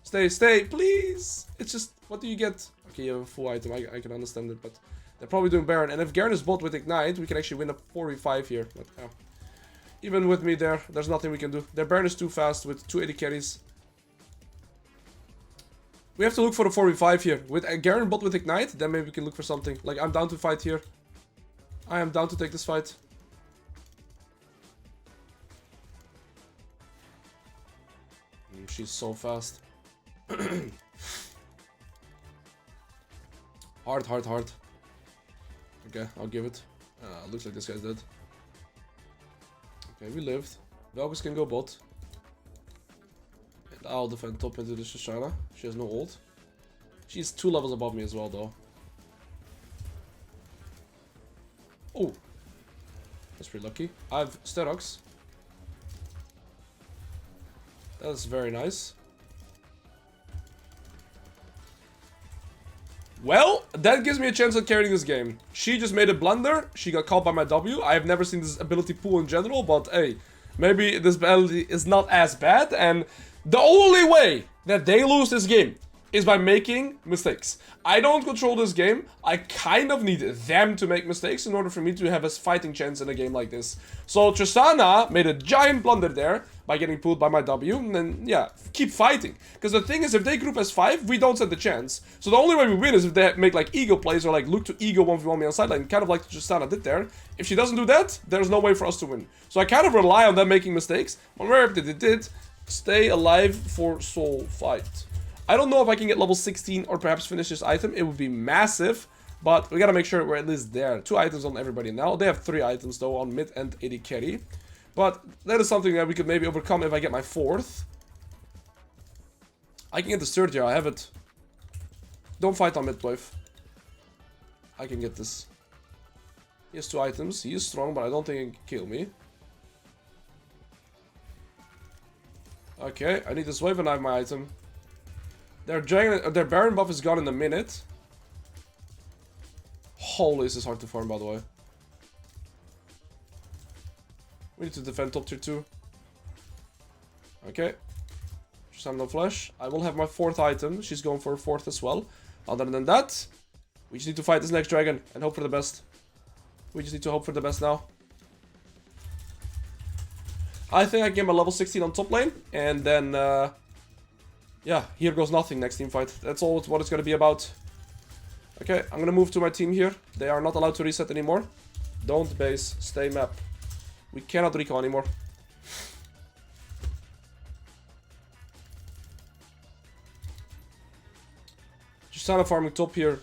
stay, please. It's just, what do you get? Okay, you have a full item. I can understand it, but they're probably doing Baron. And if Garen is bot with Ignite, we can actually win a 4v5 here. But even with me there's nothing we can do. Their Baron is too fast with 280 carries. We have to look for the 4v5 here. With Garen bot with Ignite, then maybe we can look for something. Like, I'm down to fight here. I am down to take this fight. She's so fast. Hard. Okay, I'll give it. Looks like this guy's dead. Okay, we lived. Gragas can go bot. And I'll defend top into the Shoshana. She has no ult. She's 2 levels above me as well, though. Oh. That's pretty lucky. I have Aatrox. That's very nice. Well, that gives me a chance at carrying this game. She just made a blunder. She got caught by my W. I have never seen this ability pool in general, but hey, maybe this ability is not as bad. And the only way that they lose this game is by making mistakes. I don't control this game. I kind of need them to make mistakes in order for me to have a fighting chance in a game like this. So Tristana made a giant blunder there by getting pulled by my W, and then, yeah, keep fighting. Because the thing is, if they group as 5, we don't stand the chance. So the only way we win is if they make, like, ego plays or, like, look to ego 1v1 me on sideline, kind of like Tristana did there. If she doesn't do that, there's no way for us to win. So I kind of rely on them making mistakes. But wherever they did, stay alive for soul fight. I don't know if I can get level 16 or perhaps finish this item. It would be massive, but we gotta make sure we're at least there. 2 items on everybody now. They have 3 items, though, on mid and 80 carry. But that is something that we could maybe overcome if I get my 4th. I can get this 3rd here. I have it. Don't fight on mid wave. I can get this. He has 2 items. He is strong, but I don't think he can kill me. Okay, I need this wave and I have my item. Their Baron buff is gone in a minute. Holy, this is hard to farm, by the way. We need to defend top tier 2. Okay. Just have no flash. I will have my 4th item. She's going for a 4th as well. Other than that, we just need to fight this next dragon and hope for the best. We just need to hope for the best now. I think I can get my level 16 on top lane. And then, yeah, here goes nothing next team fight. That's all what it's going to be about. Okay, I'm going to move to my team here. They are not allowed to reset anymore. Don't base, stay map. We cannot recall anymore. Just kind of farming top here.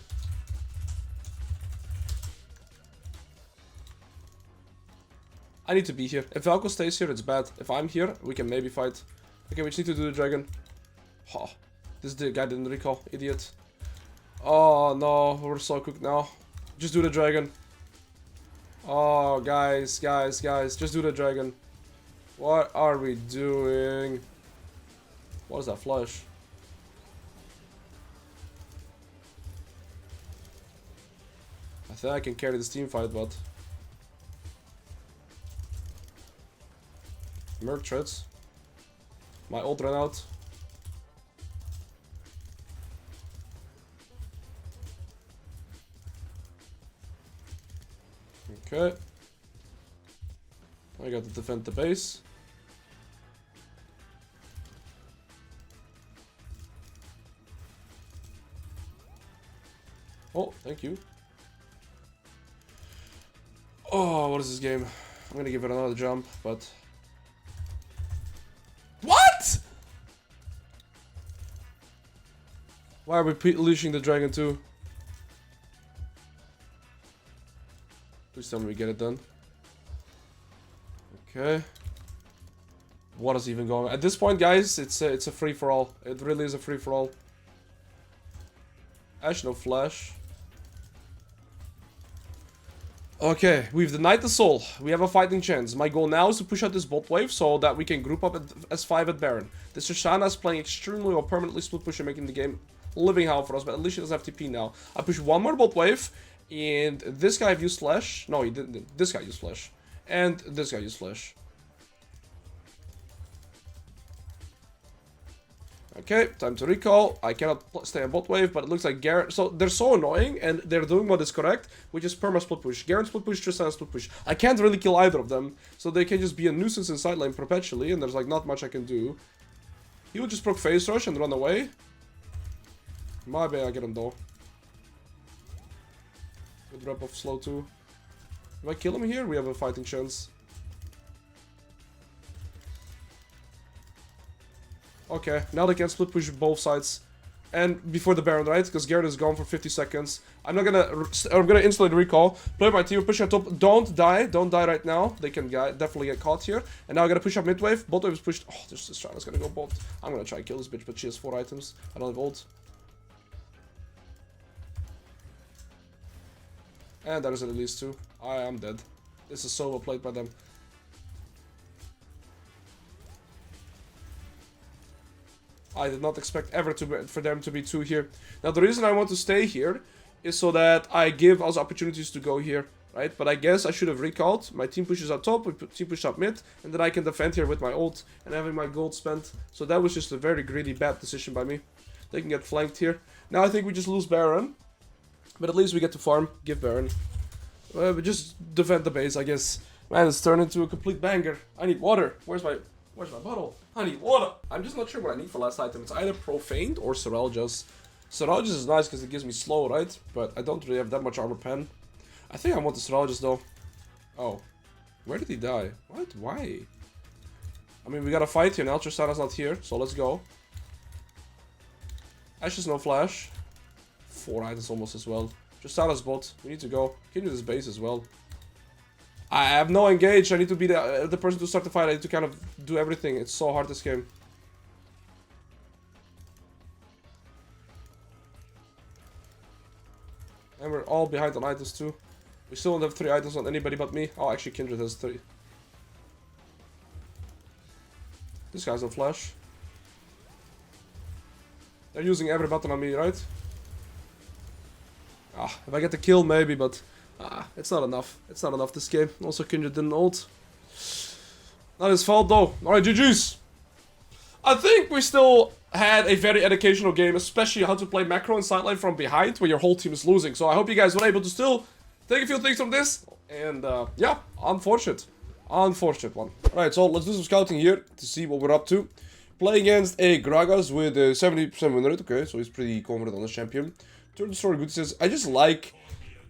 I need to be here. If Valko stays here, it's bad. If I'm here, we can maybe fight. Okay, we just need to do the dragon. Oh, this guy didn't recall. Idiot. Oh, no. We're so cooked now. Just do the dragon. Oh, guys. Just do the dragon. What are we doing? What is that flash? I think I can carry this team fight, but... Merc treads. My ult ran out. Okay. I got to defend the base. Oh, thank you. Oh, what is this game? I'm gonna give it another jump, but... What?! Why are we leashing the dragon too? Please tell me we get it done. Okay. What is even going on? At this point, guys, it's a free-for-all. It really is a free-for-all. Ash, no flash. Okay, we've denied the soul. We have a fighting chance. My goal now is to push out this bot wave so that we can group up as 5 at Baron. This Shoshana is playing extremely well, permanently split push and making the game living hell for us, but at least she doesn't have TP now. I push one more bot wave, and this guy used flash. No, he didn't. This guy used flash. And this guy used flash. Okay, time to recall. I cannot stay on bot wave, but it looks like Garen... So, they're so annoying, and they're doing what is correct, which is perma split push. Garen split push, Tristan split push. I can't really kill either of them, so they can just be a nuisance in side lane perpetually, and there's like not much I can do. He will just proc phase rush and run away. My bad, I get him though. Good drop off slow too. If I kill him here, we have a fighting chance. Okay, now they can split push both sides. And before the Baron, right? Because Garen is gone for 50 seconds. I'm gonna instantly recall. Play my team, push on top. Don't die right now. They can definitely get caught here. And now I gotta push up mid wave. Bot wave is pushed. Oh, this Trina's gonna go bot. I'm gonna try and kill this bitch, but she has 4 items. I don't have ult. And that is a release too. I am dead. This is so well played by them. I did not expect ever for them to be 2 here. Now the reason I want to stay here is so that I give us opportunities to go here, right? But I guess I should have recalled. My team pushes up top, team pushes up mid, and then I can defend here with my ult and having my gold spent. So that was just a very greedy, bad decision by me. They can get flanked here. Now I think we just lose Baron, but at least we get to farm, give Baron. But just defend the base, I guess. Man, it's turned into a complete banger. I need water. Where's my bottle? I need water. I'm just not sure what I need for last item. It's either Profaned or Seraljas. Seraljas is nice because it gives me slow, right? But I don't really have that much armor pen. I think I want the Seraljas though. Oh. Where did he die? What? Why? I mean, we got a fight here now. Tristana's not here, so let's go. Ash is no flash. 4 items almost as well. Tristana's bot. We need to go. Can do this base as well. I have no engage. I need to be the person to start the fight. I need to kind of do everything. It's so hard this game. And we're all behind on items too. We still don't have 3 items on anybody but me. Oh, actually Kindred has 3. This guy's no flash. They're using every button on me, right? Ah, if I get the kill maybe, but... it's not enough. It's not enough this game. Also, Kindred didn't ult. Not his fault though. Alright, GG's. I think we still had a very educational game, especially how to play macro and sideline from behind when your whole team is losing. So I hope you guys were able to still take a few things from this. And yeah, unfortunate. Unfortunate one. Alright, so let's do some scouting here to see what we're up to. Playing against a Gragas with a 70% win rate. Okay, so he's pretty confident on the champion. Turn the story good says, I just like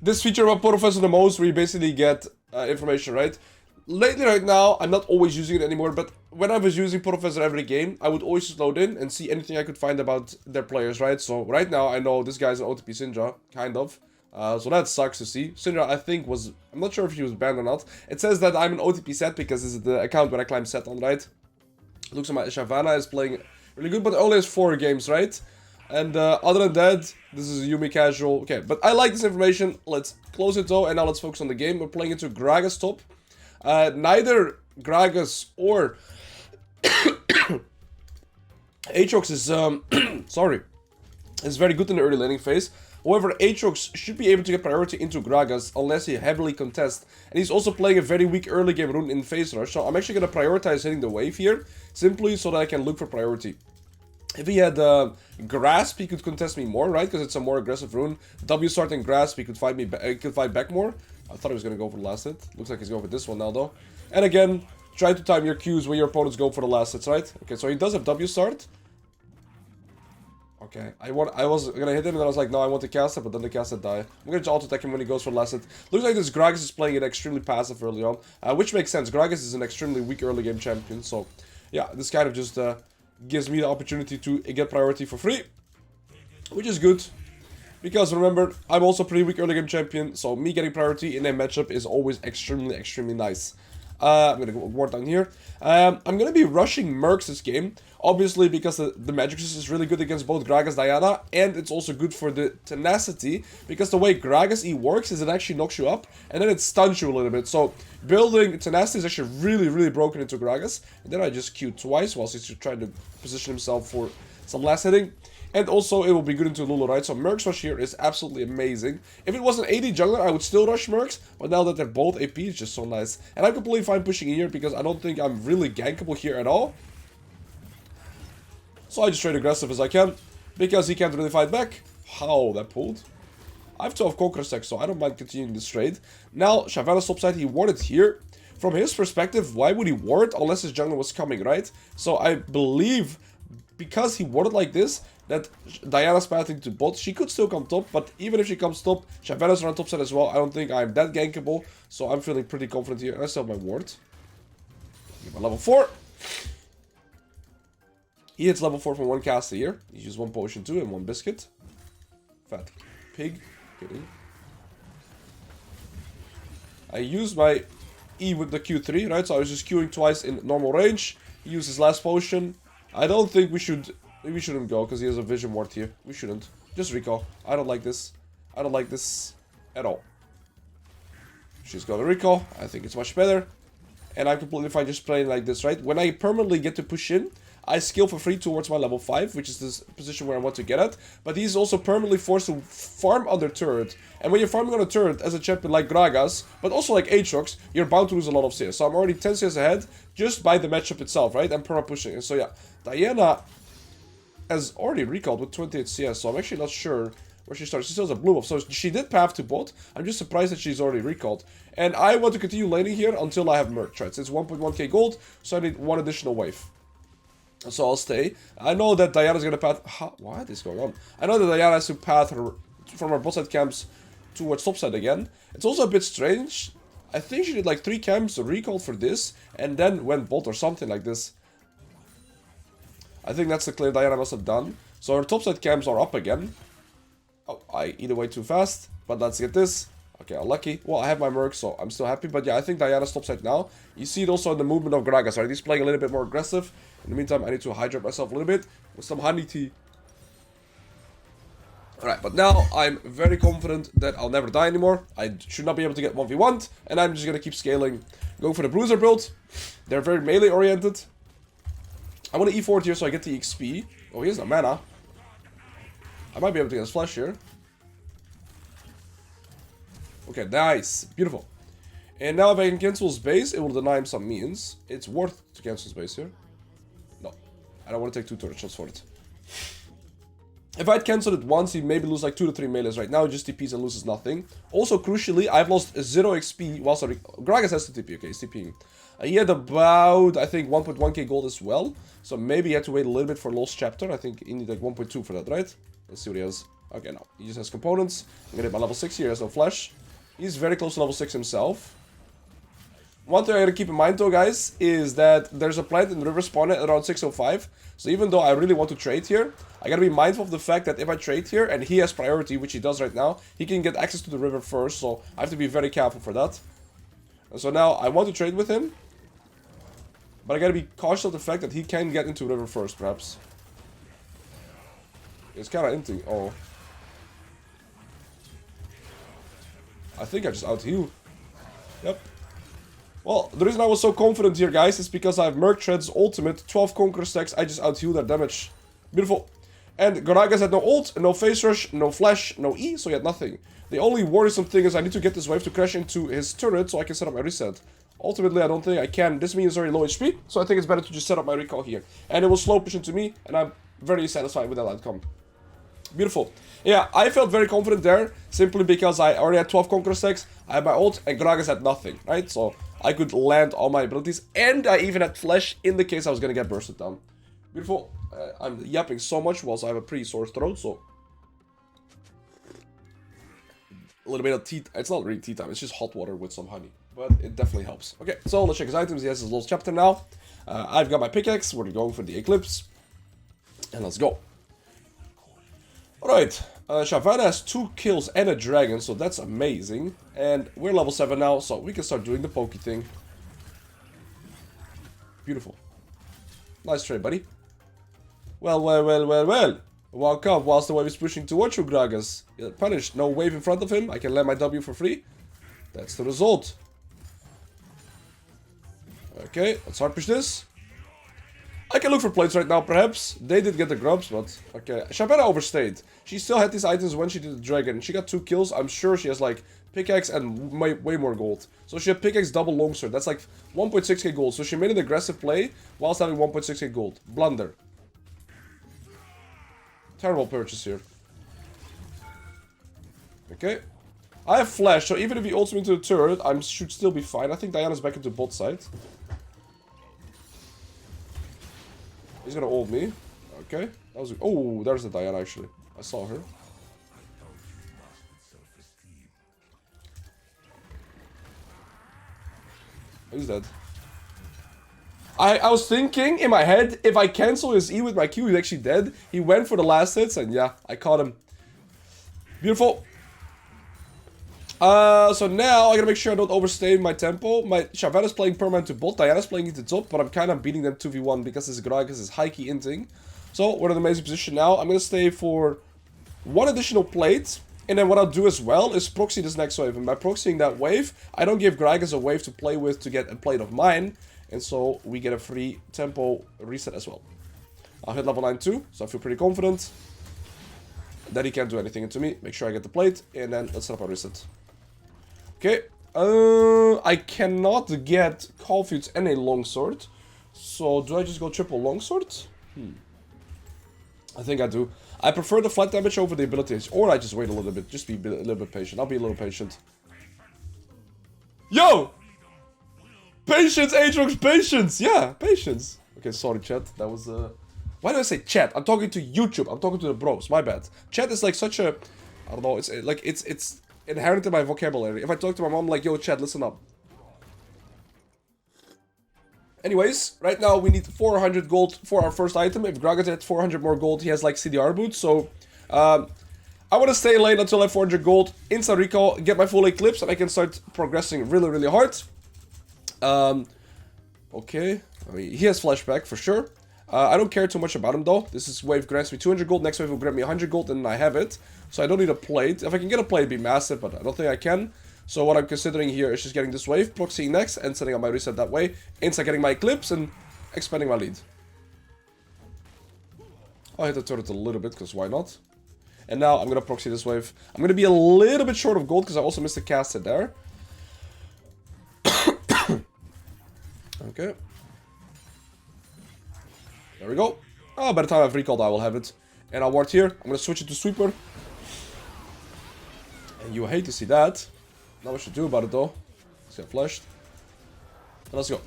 this feature about Professor the most, where you basically get information, right? Lately, right now, I'm not always using it anymore, but when I was using Professor every game, I would always just load in and see anything I could find about their players, right? So right now, I know this guy's an OTP Syndra, kind of. So that sucks to see. Syndra, I think, was... I'm not sure if he was banned or not. It says that I'm an OTP set because this is the account where I climb set on, right? Looks like my Shyvana is playing really good, but only has 4 games, right? And other than that, this is a Yumi casual. Okay, but I like this information. Let's close it though, and now let's focus on the game. We're playing into Gragas top. Neither Gragas or Aatrox is sorry, is very good in the early laning phase. However, Aatrox should be able to get priority into Gragas unless he heavily contests. And he's also playing a very weak early game rune in phase rush. So I'm actually going to prioritize hitting the wave here, simply so that I can look for priority. If he had Grasp, he could contest me more, right? Because it's a more aggressive rune. W start and Grasp, he could fight me. Could fight back more. I thought he was gonna go for the last hit. Looks like he's going for this one now, though. And again, try to time your Qs where your opponents go for the last hits, right? Okay, so he does have W start. Okay, I was gonna hit him, and then I was like, no, I want to cast it, but then the cast it die. I'm gonna auto attack him when he goes for the last hit. Looks like this Gragas is playing it extremely passive early on, which makes sense. Gragas is an extremely weak early game champion, so yeah, this kind of just gives me the opportunity to get priority for free, which is good. Because remember, I'm also pretty weak early game champion, so me getting priority in a matchup is always extremely nice. I'm gonna go ward down here. I'm gonna be rushing Mercs this game, obviously because the magic resist is really good against both Gragas, Diana, and it's also good for the tenacity, because the way Gragas E works is it actually knocks you up, and then it stuns you a little bit, so building tenacity is actually really broken into Gragas, and then I just Q twice whilst he's trying to position himself for some last hitting. And also, it will be good into Lulu, right? So Mercs rush here is absolutely amazing. If it was an AD jungler, I would still rush Mercs. But now that they're both AP, it's just so nice. And I'm completely fine pushing here because I don't think I'm really gankable here at all. So I just trade aggressive as I can. Because he can't really fight back. How that pulled. I have 12 Conqueror stacks, so I don't mind continuing this trade. Now, Shyvana's topside, he warded here. From his perspective, why would he ward unless his jungler was coming, right? So I believe, because he warded like this, that Diana's pathing to bot, she could still come top, but even if she comes top, Shyvana's around top side as well. I don't think I'm that gankable, so I'm feeling pretty confident here. And I still have my ward. Give my level 4. He hits level 4 from one caster here. He uses one potion too and one biscuit. Fat pig. Kidding. I used my E with the Q3, right? So I was just Qing twice in normal range. He used his last potion. I don't think we shouldn't go because he has a vision ward here. We shouldn't. Just recall. I don't like this. I don't like this at all. She's got a recall. I think it's much better. And I'm completely fine just playing like this, right? When I permanently get to push in, I skill for free towards my level 5, which is this position where I want to get at. But he's also permanently forced to farm on the turret. And when you're farming on a turret as a champion like Gragas, but also like Aatrox, you're bound to lose a lot of CS. So I'm already 10 CS ahead just by the matchup itself, right? I'm perma pushing. And so yeah, Diana has already recalled with 28 CS, so I'm actually not sure where she starts. She still has a blue buff, so she did path to bot. I'm just surprised that she's already recalled. And I want to continue laning here until I have Merc, right? It's 1.1k gold, so I need one additional wave. So I'll stay. I know that Diana's gonna path... What is going on? I know that Diana has to path her from her bot side camps towards top side again. It's also a bit strange. I think she did like 3 camps recall for this, and then went bot or something like this. I think that's the clear Diana must have done. So her topside camps are up again. Oh, I eat away too fast. But let's get this. Okay, unlucky. Well, I have my Merc, so I'm still happy. But yeah, I think Diana's topside now. You see it also in the movement of Gragas, right? He's playing a little bit more aggressive. In the meantime, I need to hydrate myself a little bit with some honey tea. Alright, but now I'm very confident that I'll never die anymore. I should not be able to get 1v1. And I'm just going to keep scaling. Going for the Bruiser build. They're very melee oriented. I want to E4 here so I get the XP. Oh, he has no mana. I might be able to get his flash here. Okay, nice. Beautiful. And now if I can cancel his base, it will deny him some minions. It's worth to cancel his base here. No. I don't want to take 2 turret shots for it. If I'd cancelled it once, he'd maybe lose like 2 to 3 melees. Right now, he just TPs and loses nothing. Also, crucially, I've lost 0 XP whilst Gragas has to TP. Okay, he's TPing. He had about, I think, 1.1k gold as well. So maybe he had to wait a little bit for Lost Chapter. I think he needed like 1.2 for that, right? Let's see what he has. Okay, no. He just has components. I'm gonna hit my level 6 here. He has no flash. He's very close to level 6 himself. One thing I gotta keep in mind though, guys, is that there's a plant in River Spawn at around 605. So even though I really want to trade here, I gotta be mindful of the fact that if I trade here and he has priority, which he does right now, he can get access to the river first. So I have to be very careful for that. And so now I want to trade with him. But I gotta be cautious of the fact that he can get into river first, perhaps. It's kinda empty. Oh. I think I just out-heal. Yep. Well, the reason I was so confident here, guys, is because I have Merc Tread's ultimate, 12 Conqueror stacks. I just out-heal their damage. Beautiful. And Gragas had no ult, no face rush, no flash, no E, so he had nothing. The only worrisome thing is I need to get this wave to crash into his turret so I can set up my reset. Ultimately, I don't think I can. This minion is very low HP, so I think it's better to just set up my recall here. And it will slow push into me, and I'm very satisfied with that outcome. Beautiful. Yeah, I felt very confident there, simply because I already had 12 Conqueror stacks, I had my ult, and Gragas had nothing, right? So I could land all my abilities, and I even had flash in the case I was gonna get bursted down. Beautiful. I'm yapping so much whilst I have a pretty sore throat, so... A little bit of tea... It's not really tea time, it's just hot water with some honey. But it definitely helps. Okay, so let's check his items. He has his Lost Chapter now. I've got my pickaxe. We're going for the Eclipse. And let's go. Alright. Shyvana has 2 kills and a dragon, so that's amazing. And we're level 7 now, so we can start doing the pokey thing. Beautiful. Nice trade, buddy. Well. Walk up whilst the wave is pushing towards you, Gragas. You're punished. No wave in front of him. I can land my W for free. That's the result. Okay, let's hard push this. I can look for plates right now, perhaps. They did get the grubs, but... Okay, Shyvana overstayed. She still had these items when she did the dragon. She got 2 kills. I'm sure she has, like, pickaxe and way more gold. So she had pickaxe double longsword. That's, like, 1.6k gold. So she made an aggressive play whilst having 1.6k gold. Blunder. Terrible purchase here. Okay. I have flash, so even if he ults me into the turret, I should still be fine. I think Diana's back into bot side. He's gonna ult me. Okay. That was... Oh, there's the Diana, actually. I saw her. He's dead. I was thinking in my head, if I cancel his E with my Q, he's actually dead. He went for the last hits, and yeah, I caught him. Beautiful. So now I gotta make sure I don't overstay my tempo. My Shyvana's playing permanent to bot, Diana's playing into top, but I'm kind of beating them 2v1 because this Gragas is high key inting. So we're in an amazing position now. I'm gonna stay for 1 additional plate, and then what I'll do as well is proxy this next wave. And by proxying that wave, I don't give Gragas a wave to play with to get a plate of mine, and so we get a free tempo reset as well. I'll hit level 9 too, so I feel pretty confident that he can't do anything to me. Make sure I get the plate, and then let's set up our reset. Okay, I cannot get Calfutes and a longsword. So do I just go triple longsword? I think I do. I prefer the flat damage over the abilities, or I just wait a little bit. Just be a little bit patient. I'll be a little patient. Yo! Patience, Aatrox, patience! Yeah, patience. Okay, sorry, chat. That was, Why do I say chat? I'm talking to YouTube. I'm talking to the bros. My bad. Chat is like such a... I don't know. It's like, it's inherent in my vocabulary. If I talk to my mom, like, yo, chat, listen up. Anyways, right now we need 400 gold for our first item. If Gragas had 400 more gold, he has, like, CDR boots. So, I want to stay late until I have 400 gold, instant recall, get my full eclipse, and I can start progressing really, really hard. Okay. I mean, he has flashback for sure. I don't care too much about him though. This wave grants me 200 gold. Next wave will grant me 100 gold, and I have it. So I don't need a plate. If I can get a plate, it'd be massive, but I don't think I can. So what I'm considering here is just getting this wave, proxying next, and setting up my reset that way. Inside getting my eclipse and expanding my lead. I'll hit the turret a little bit, because why not? And now I'm gonna proxy this wave. I'm gonna be a little bit short of gold, because I also missed a cast it there. Okay. There we go. Oh, by the time I've recalled, I will have it. And I'll ward here. I'm gonna switch it to sweeper. And you hate to see that. Not what you do about it though. Let's get flushed. And let's go.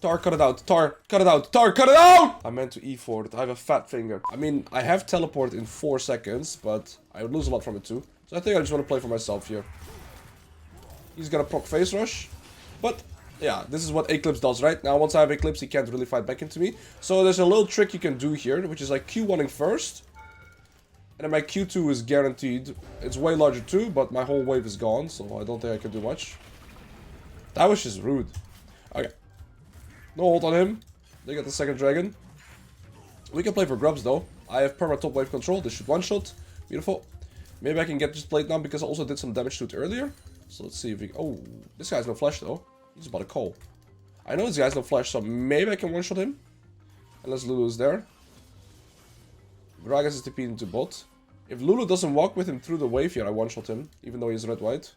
Tar, cut it out. Tar, cut it out. Tar, cut it out! I meant to E forward. I have a fat finger. I mean, I have teleport in 4 seconds, but I would lose a lot from it too. So I think I just want to play for myself here. He's gonna proc face rush. But yeah, this is what Eclipse does, right? Now, once I have Eclipse, he can't really fight back into me. So there's a little trick you can do here, which is like Q1ing first. And then my Q2 is guaranteed. It's way larger too, but my whole wave is gone, so I don't think I can do much. That was just rude. Okay. No hold on him. They got the second dragon. We can play for grubs though. I have perma top wave control. This should one-shot. Beautiful. Maybe I can get this plate now because I also did some damage to it earlier. So let's see if we... Oh, this guy's no flash though. He's about to call. I know this guy's no flash, so maybe I can one-shot him. Unless Lulu is there. Gragas is TP'd into bot. If Lulu doesn't walk with him through the wave here, I one-shot him. Even though he's red-white.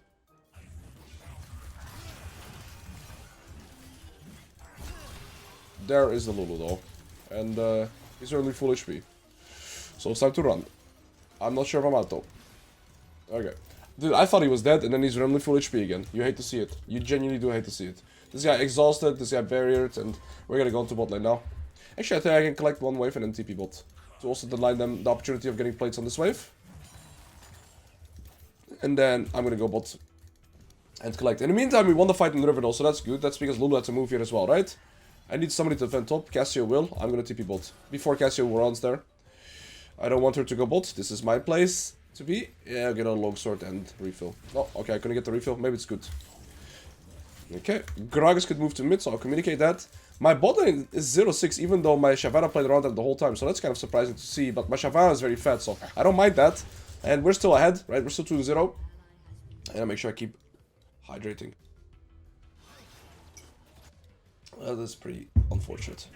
There is the Lulu though. And he's only full HP. So it's time to run. I'm not sure if I'm out though. Okay. Dude, I thought he was dead, and then he's randomly full HP again. You hate to see it. You genuinely do hate to see it. This guy exhausted, this guy barriered, and we're gonna go into bot lane now. Actually, I think I can collect one wave and then TP bot. To also deny them the opportunity of getting plates on this wave. And then I'm gonna go bot and collect. In the meantime, we won the fight in the river though, so that's good. That's because Lulu had to move here as well, right? I need somebody to defend top. Cassio will. I'm gonna TP bot. Before Cassio runs there. I don't want her to go bot. This is my place to be. Yeah, I'll get a longsword and refill. Oh, okay, I couldn't get the refill. Maybe it's good. Okay, Gragas could move to mid, so I'll communicate that. My bot lane is 0-6, even though my Shyvana played around them the whole time, so that's kind of surprising to see. But my Shyvana is very fat, so I don't mind that. And we're still ahead, right? We're still 2-0. And I'll make sure I keep hydrating. That's pretty unfortunate.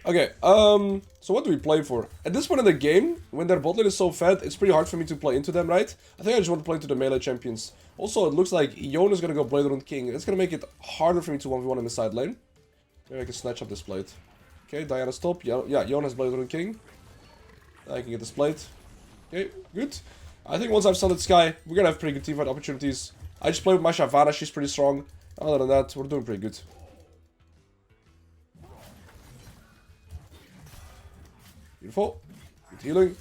Okay, so what do we play for? At this point in the game, when their bot lane is so fed, it's pretty hard for me to play into them, right? I think I just want to play into the melee champions. Also, it looks like Yone is going to go Blade Rune King. It's going to make it harder for me to 1v1 in the side lane. Maybe I can snatch up this plate. Okay, Diana stop. Yeah, Yone has Blade Rune King. I can get this plate. Okay, good. I think once I've stunned Sky, we're going to have pretty good teamfight opportunities. I just play with my Shyvana, she's pretty strong. Other than that, we're doing pretty good. Beautiful. Good healing.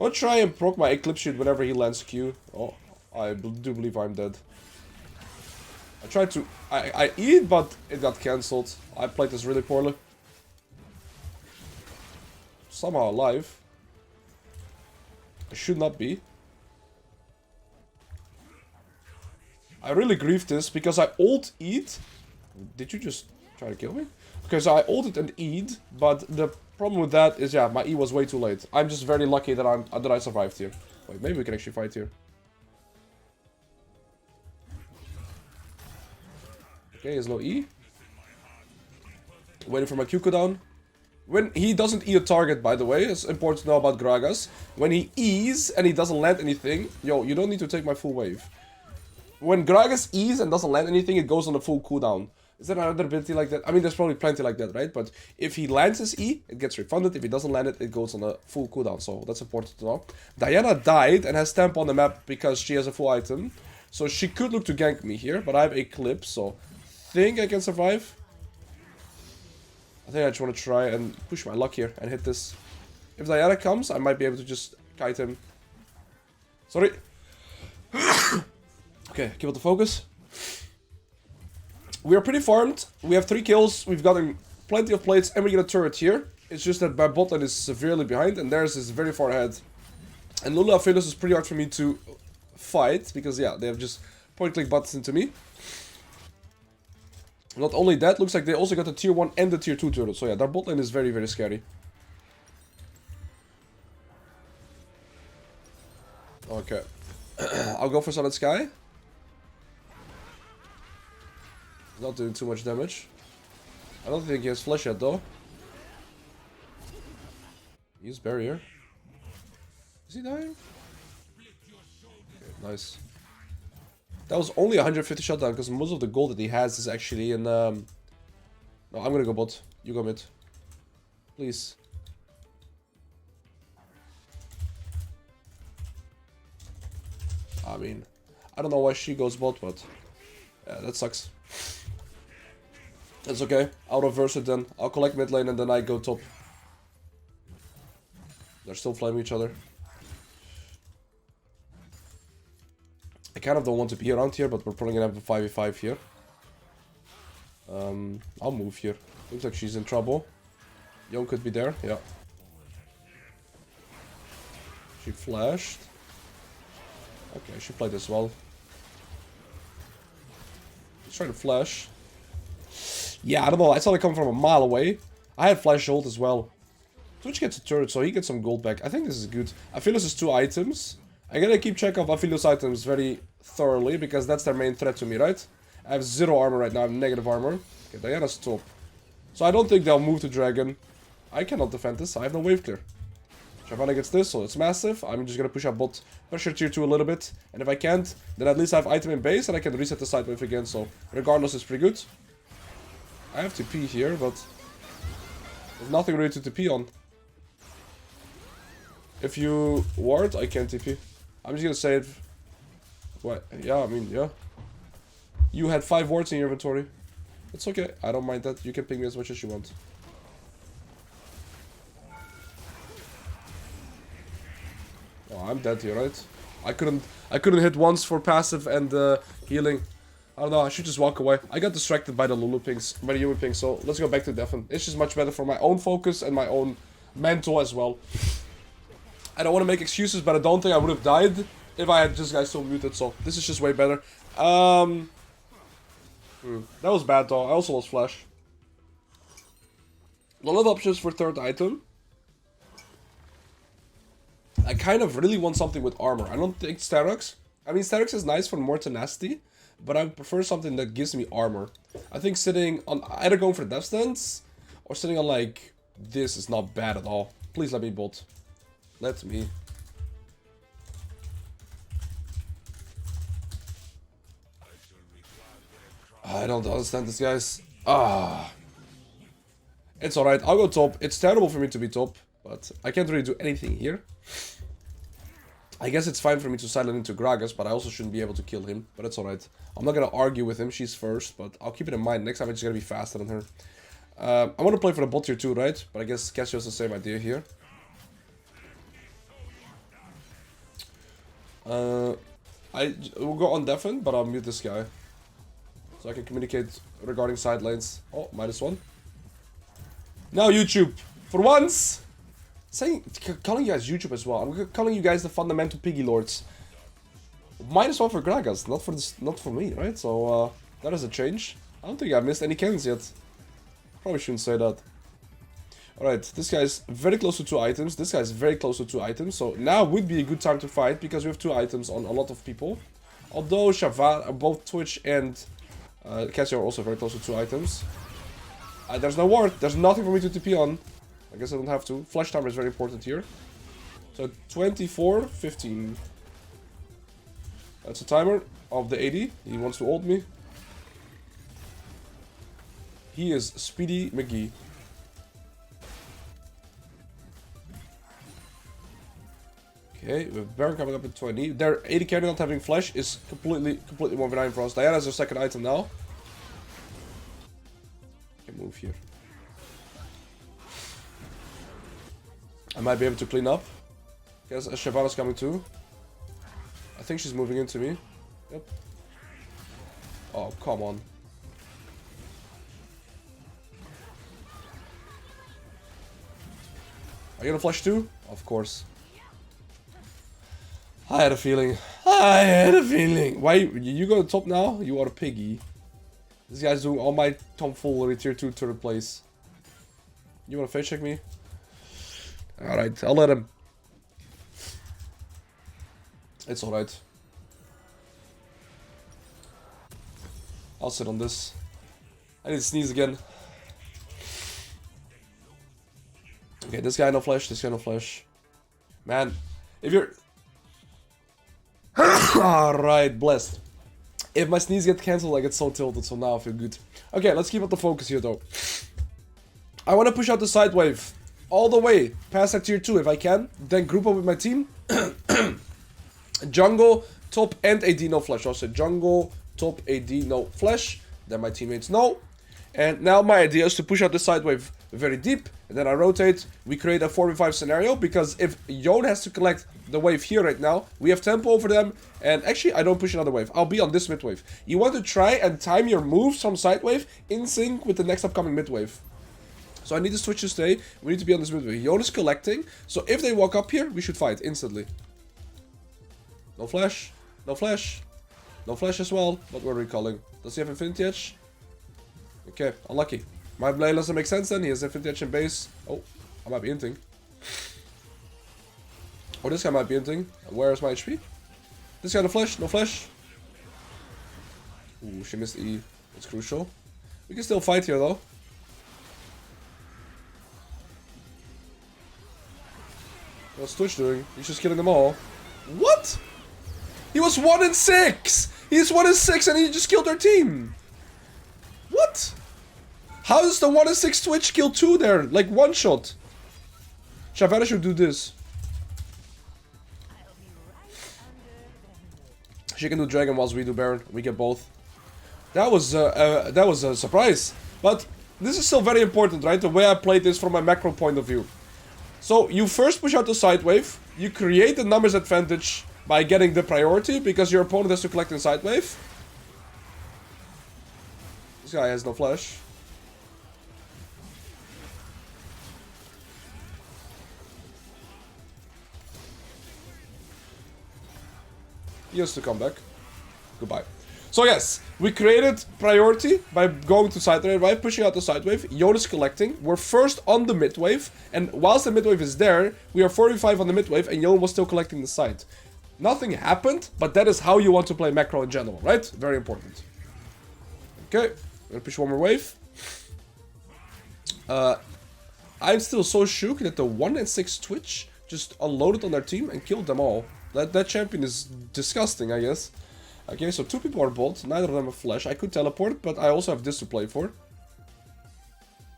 I'll try and proc my Eclipse Shield whenever he lands Q. Oh, I do believe I'm dead. I tried to... I eat, but it got cancelled. I played this really poorly. Somehow alive. I should not be. I really grieved this because I ult eat. Did you just try to kill me? Okay, so I ulted and eat, but the problem with that is, yeah, my E was way too late. I'm just very lucky that I survived here. Wait, maybe we can actually fight here. Okay, there's no E. Waiting for my Q cooldown. When he doesn't E a target, by the way, it's important to know about Gragas. When he E's and he doesn't land anything, yo, you don't need to take my full wave. When Gragas E's and doesn't land anything, it goes on a full cooldown. Is there another ability like that? I mean, there's probably plenty like that, right? But if he lands his E, it gets refunded. If he doesn't land it, it goes on a full cooldown. So that's important to know. Diana died and has stamp on the map because she has a full item. So she could look to gank me here, but I have Eclipse, so I think I can survive. I think I just want to try and push my luck here and hit this. If Diana comes, I might be able to just kite him. Sorry. Okay, keep up the focus. We are pretty farmed. We have 3 kills. We've gotten plenty of plates, and we get a turret here. It's just that my bot lane is severely behind, and theirs is very far ahead. And Lulu Aphelios is pretty hard for me to fight, because, yeah, they have just point-click buttons into me. Not only that, looks like they also got the tier 1 and the tier 2 turret. So, yeah, their bot lane is very, very scary. Okay. I'll go for Solid Sky. Not doing too much damage. I don't think he has flash yet though. Use barrier. Is he dying? Okay, nice. That was only 150 shutdown because most of the gold that he has is actually in No, I'm gonna go bot. You go mid. Please. I mean, I don't know why she goes bot, but yeah, that sucks. That's okay. I'll reverse it then. I'll collect mid lane and then I go top. They're still flaming each other. I kind of don't want to be around here, but we're probably gonna have a 5v5 here. I'll move here. Looks like she's in trouble. Yone could be there, yeah. She flashed. Okay, she played as well. Let's try to flash. Yeah, I don't know. I saw it come from a mile away. I had flash ult as well. Twitch gets a turret, so he gets some gold back. I think this is good. Aphelios is 2 items. I gotta keep track of Aphelios items very thoroughly, because that's their main threat to me, right? I have 0 armor right now. I have negative armor. Okay, Diana's top. So I don't think they'll move to Dragon. I cannot defend this. I have no wave clear. Shyvana gets this, so it's massive. I'm just gonna push up bot, pressure tier 2 a little bit. And if I can't, then at least I have item in base and I can reset the side wave again. So regardless, it's pretty good. I have TP here, but there's nothing really to TP on. If you ward, I can TP. I'm just gonna save. What? Yeah, I mean, yeah. You had 5 wards in your inventory. It's okay. I don't mind that. You can ping me as much as you want. Oh, I'm dead here, right? I couldn't hit once for passive and healing. I don't know, I should just walk away. I got distracted by the Lulu pings, by the human pings, so let's go back to Defen. It's just much better for my own focus and my own mental as well. I don't want to make excuses, but I don't think I would have died if I had just guys still muted, so this is just way better. That was bad though. I also lost flash. A lot of options for third item. I kind of really want something with armor. I don't think Aatrox. I mean, Aatrox is nice for more tenacity, but I prefer something that gives me armor. I think sitting on either going for death stance or sitting on like this is not bad at all. Please let me bolt. Let me. I don't understand this, guys. It's alright. I'll go top. It's terrible for me to be top, but I can't really do anything here. I guess it's fine for me to silent into Gragas, but I also shouldn't be able to kill him. But it's alright. I'm not gonna argue with him. She's first, but I'll keep it in mind. Next time I'm just gonna be faster than her. I want to play for the bot tier too, right? But I guess Casio has the same idea here. I will go on deafen, but I'll mute this guy. So I can communicate regarding side lanes. Oh, -1. Now YouTube. For once! Calling you guys YouTube as well. I'm calling you guys the fundamental piggy lords. -1 for Gragas, not for me, right? So that is a change. I don't think I missed any cannons yet. Probably shouldn't say that. Alright, this guy's very close to 2 items. This guy's very close to 2 items. So now would be a good time to fight because we have 2 items on a lot of people. Although Shavana, both Twitch and Casio are also very close to 2 items. There's no ward. There's nothing for me to TP on. I guess I don't have to. Flash timer is very important here. So 24, 15. That's a timer of the 80. He wants to ult me. He is Speedy McGee. Okay, with Baron coming up at 20. Their 80 carry not having flash is completely 1v9 for us. Diana's our second item now. Can move here. I might be able to clean up. Guess Shavana's coming too. I think she's moving into me. Yep. Oh, come on. Are you gonna flash too? Of course. I had a feeling. I had a feeling. Why you go to top now? You are a piggy. This guy's doing all my tomfoolery tier 2 third place. You wanna face check me? Alright, I'll let him. It's alright. I'll sit on this. I need to sneeze again. Okay, this guy no flash, this guy no flash. Man, if you're... Alright, blessed. If my sneeze gets cancelled, I get so tilted, so now I feel good. Okay, let's keep up the focus here though. I want to push out the side wave all the way past that tier 2 if I can. Then group up with my team. Jungle, top, and AD no flash. Also jungle, top, AD no flash. Then my teammates know. And now my idea is to push out the side wave very deep. And then I rotate. We create a 4v5 scenario. Because if Yone has to collect the wave here right now, we have tempo over them. And actually, I don't push another wave. I'll be on this mid wave. You want to try and time your moves from side wave in sync with the next upcoming mid wave. So I need the switch to stay. We need to be on this mid wave. Yone is collecting. So if they walk up here, we should fight instantly. No flash. No flash. No flash as well. What were we calling? Does he have Infinity Edge? Okay, unlucky. My blade doesn't make sense then. He has Infinity Edge in base. Oh, I might be inting. Oh, this guy might be inting. Where is my HP? This guy no flash. No flash. Ooh, she missed E. It's crucial. We can still fight here though. What's Twitch doing? He's just killing them all. What? He was 1 in 6! He's 1 in 6 and he just killed our team! What? How does the 1 in 6 Twitch kill 2 there? Like one shot. Shavana should do this. She can do Dragon whilst we do Baron. We get both. That was a surprise. But this is still very important, right? The way I played this from a macro point of view. So you first push out the side wave. You create the numbers advantage by getting the priority because your opponent has to collect in side wave. This guy has no flash. He has to come back. Goodbye. So yes, we created priority by going to side wave, by pushing out the side wave. Yone is collecting. We're first on the mid wave, and whilst the mid wave is there, we are 45 on the mid wave, and Yone was still collecting the side. Nothing happened, but that is how you want to play macro in general, right? Very important. Okay, I'm gonna push one more wave. I'm still so shook that the 1 and 6 Twitch just unloaded on their team and killed them all. That champion is disgusting, I guess. Okay, so 2 people are bolt, neither of them have flash. I could teleport, but I also have this to play for.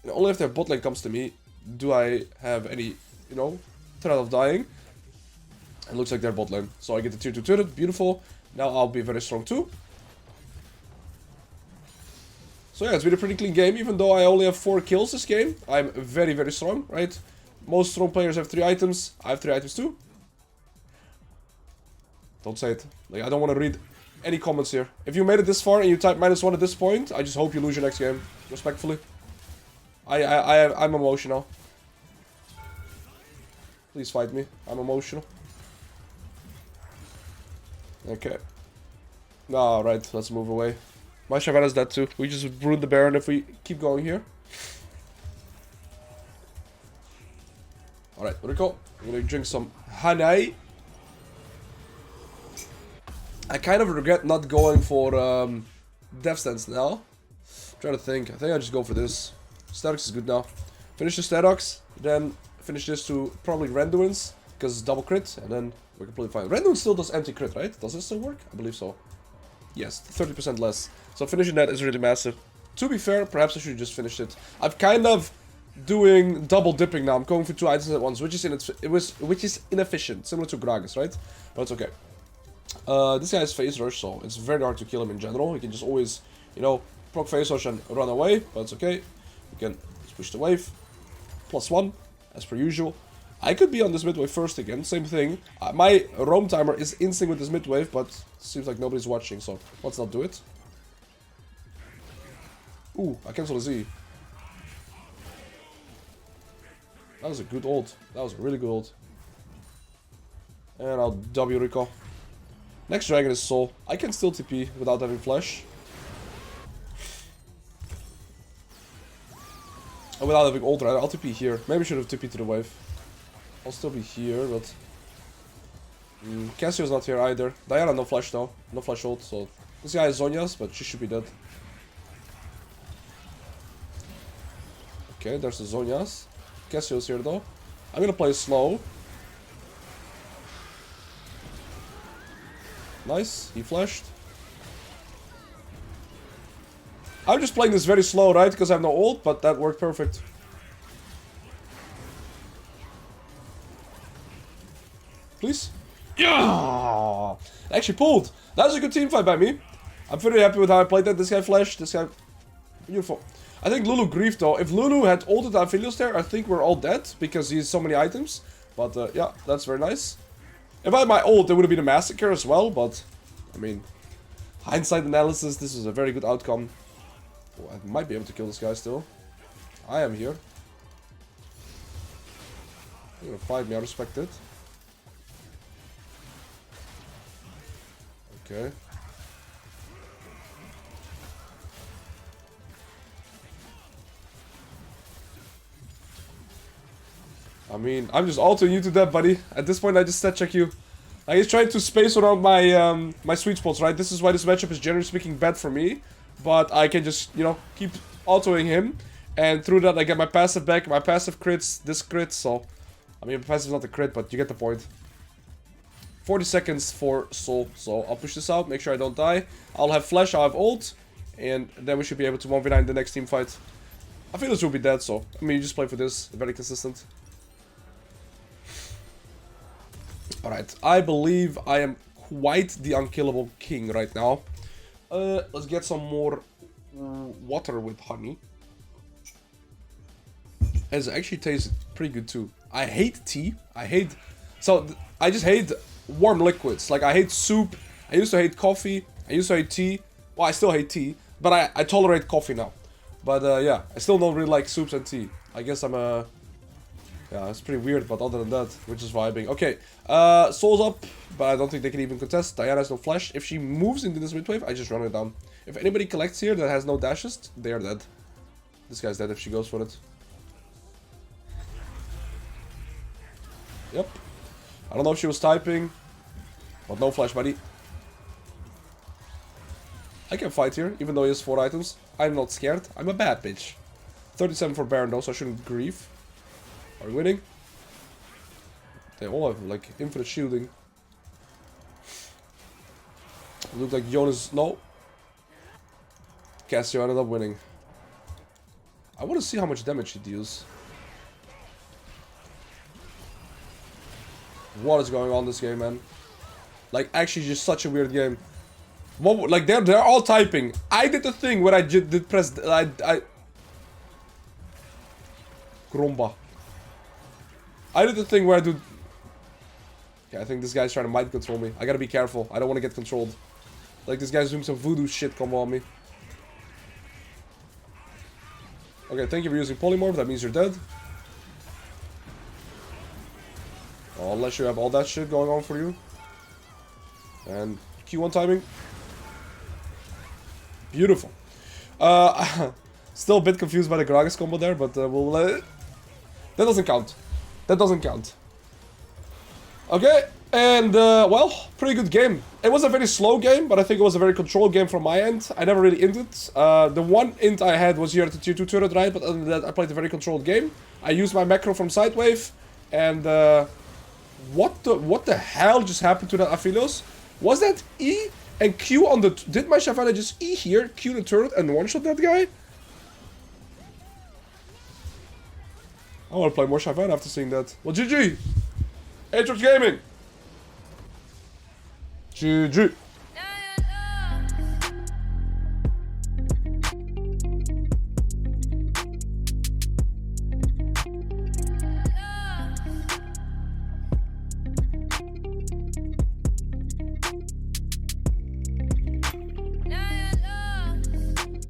And only if their bot lane comes to me do I have any, you know, threat of dying. It looks like their bot lane. So I get the tier 2 turret, beautiful. Now I'll be very strong too. So yeah, it's been a pretty clean game, even though I only have 4 kills this game. I'm very, very strong, right? Most strong players have 3 items. I have 3 items too. Don't say it. Like, I don't want to read any comments here. If you made it this far and you type -1 at this point, I just hope you lose your next game. Respectfully. I'm emotional. Please fight me. I'm emotional. Okay. Alright, let's move away. My Shyvana's dead too. We just ruined the Baron if we keep going here. Alright, Rico. I'm gonna drink some Hanai. I kind of regret not going for Death Stance now. I'm trying to think. I think I'll just go for this. Aatrox is good now. Finish the Aatrox, then finish this to probably Randuin's, because it's double crit, and then we're completely fine. Randuin still does empty crit, right? Does it still work? I believe so. Yes, 30% less. So finishing that is really massive. To be fair, perhaps I should have just finished it. I'm kind of doing double dipping now. I'm going for 2 items at once, which is inefficient, similar to Gragas, right? But it's okay. This guy has phase rush, so it's very hard to kill him in general. He can just always, you know, proc phase rush and run away, but it's okay. We can just push the wave. +1, as per usual. I could be on this mid wave first again, same thing. My roam timer is in sync with this mid wave, but seems like nobody's watching, so let's not do it. Ooh, I cancel a Z. That was a good ult. That was a really good ult. And I'll W recall. Next dragon is Soul. I can still TP without having flash. Oh, without having ult, right? I'll TP here. Maybe I should have TP to the wave. I'll still be here, but... Cassio's not here either. Diana, no flash though. No flash ult, so... This guy is Zhonya's, but she should be dead. Okay, there's the Zhonya's. Cassio's here though. I'm gonna play slow. Nice, he flashed. I'm just playing this very slow, right? Because I have no ult, but that worked perfect. Please? Yeah! Actually pulled. That was a good team fight by me. I'm very happy with how I played that. This guy flashed. This guy... Beautiful. I think Lulu griefed though. If Lulu had ulted Aphelios there, I think we're all dead. Because he has so many items. But yeah, that's very nice. If I had my ult, it would have been a massacre as well. But, I mean... Hindsight analysis, this is a very good outcome. Oh, I might be able to kill this guy still. I am here. You're gonna fight me, I respect it. Okay. I mean, I'm just ulting you to death, buddy. At this point, I just stat check you. Like, he's trying to space around my my sweet spots, right? This is why this matchup is generally speaking bad for me. But I can just, you know, keep autoing him. And through that, I get my passive back. My passive crits, this crit, so... I mean, passive is not a crit, but you get the point. 40 seconds for Soul, so I'll push this out, make sure I don't die. I'll have flash, I'll have ult, and then we should be able to 1v9 the next team fight. I feel this will be dead, so, I mean, you just play for this, very consistent. Alright, I believe I am quite the unkillable king right now. Let's get some more water with honey. It actually tastes pretty good too. I hate tea. I just hate warm liquids. Like, I hate soup. I used to hate coffee. I used to hate tea. Well, I still hate tea. But I tolerate coffee now. But yeah, I still don't really like soups and tea. I guess I'm a Yeah, it's pretty weird, but other than that, we're just vibing. Okay, Soul's up, but I don't think they can even contest. Diana has no flash. If she moves into this mid wave, I just run it down. If anybody collects here that has no dashes, they are dead. This guy's dead if she goes for it. Yep. I don't know if she was typing, but no flash, buddy. I can fight here, even though he has 4 items. I'm not scared. I'm a bad bitch. 37 for Baron though, so I shouldn't grieve. Are we winning? They all have like infinite shielding. It looked like Jonas. No. Cassio ended up winning. I want to see how much damage he deals. What is going on this game, man? Like, actually, just such a weird game. What, like, they're all typing. I did the thing where I did press. Gromba. I did the thing where I do. Yeah, I think this guy's trying to mind control me. I gotta be careful. I don't want to get controlled. Like, this guy's doing some voodoo shit. Come on me. Okay, thank you for using polymorph. That means you're dead. Oh, unless you have all that shit going on for you. And Q1 timing. Beautiful. Still a bit confused by the Gragas combo there, but we'll... that doesn't count. That doesn't count. Okay, and well, pretty good game. It was a very slow game, but I think it was a very controlled game from my end. I never really inted. The one int I had was here at the tier 2 turret, right? But other than that, I played a very controlled game. I used my macro from Sidewave, and what the hell just happened to that Aphelios? Was that E and Q on the... Did my Shyvana just E here, Q the turret, and one-shot that guy? I want to play more Shyvana after seeing that. Well, GG! Aatrox Gaming! GG!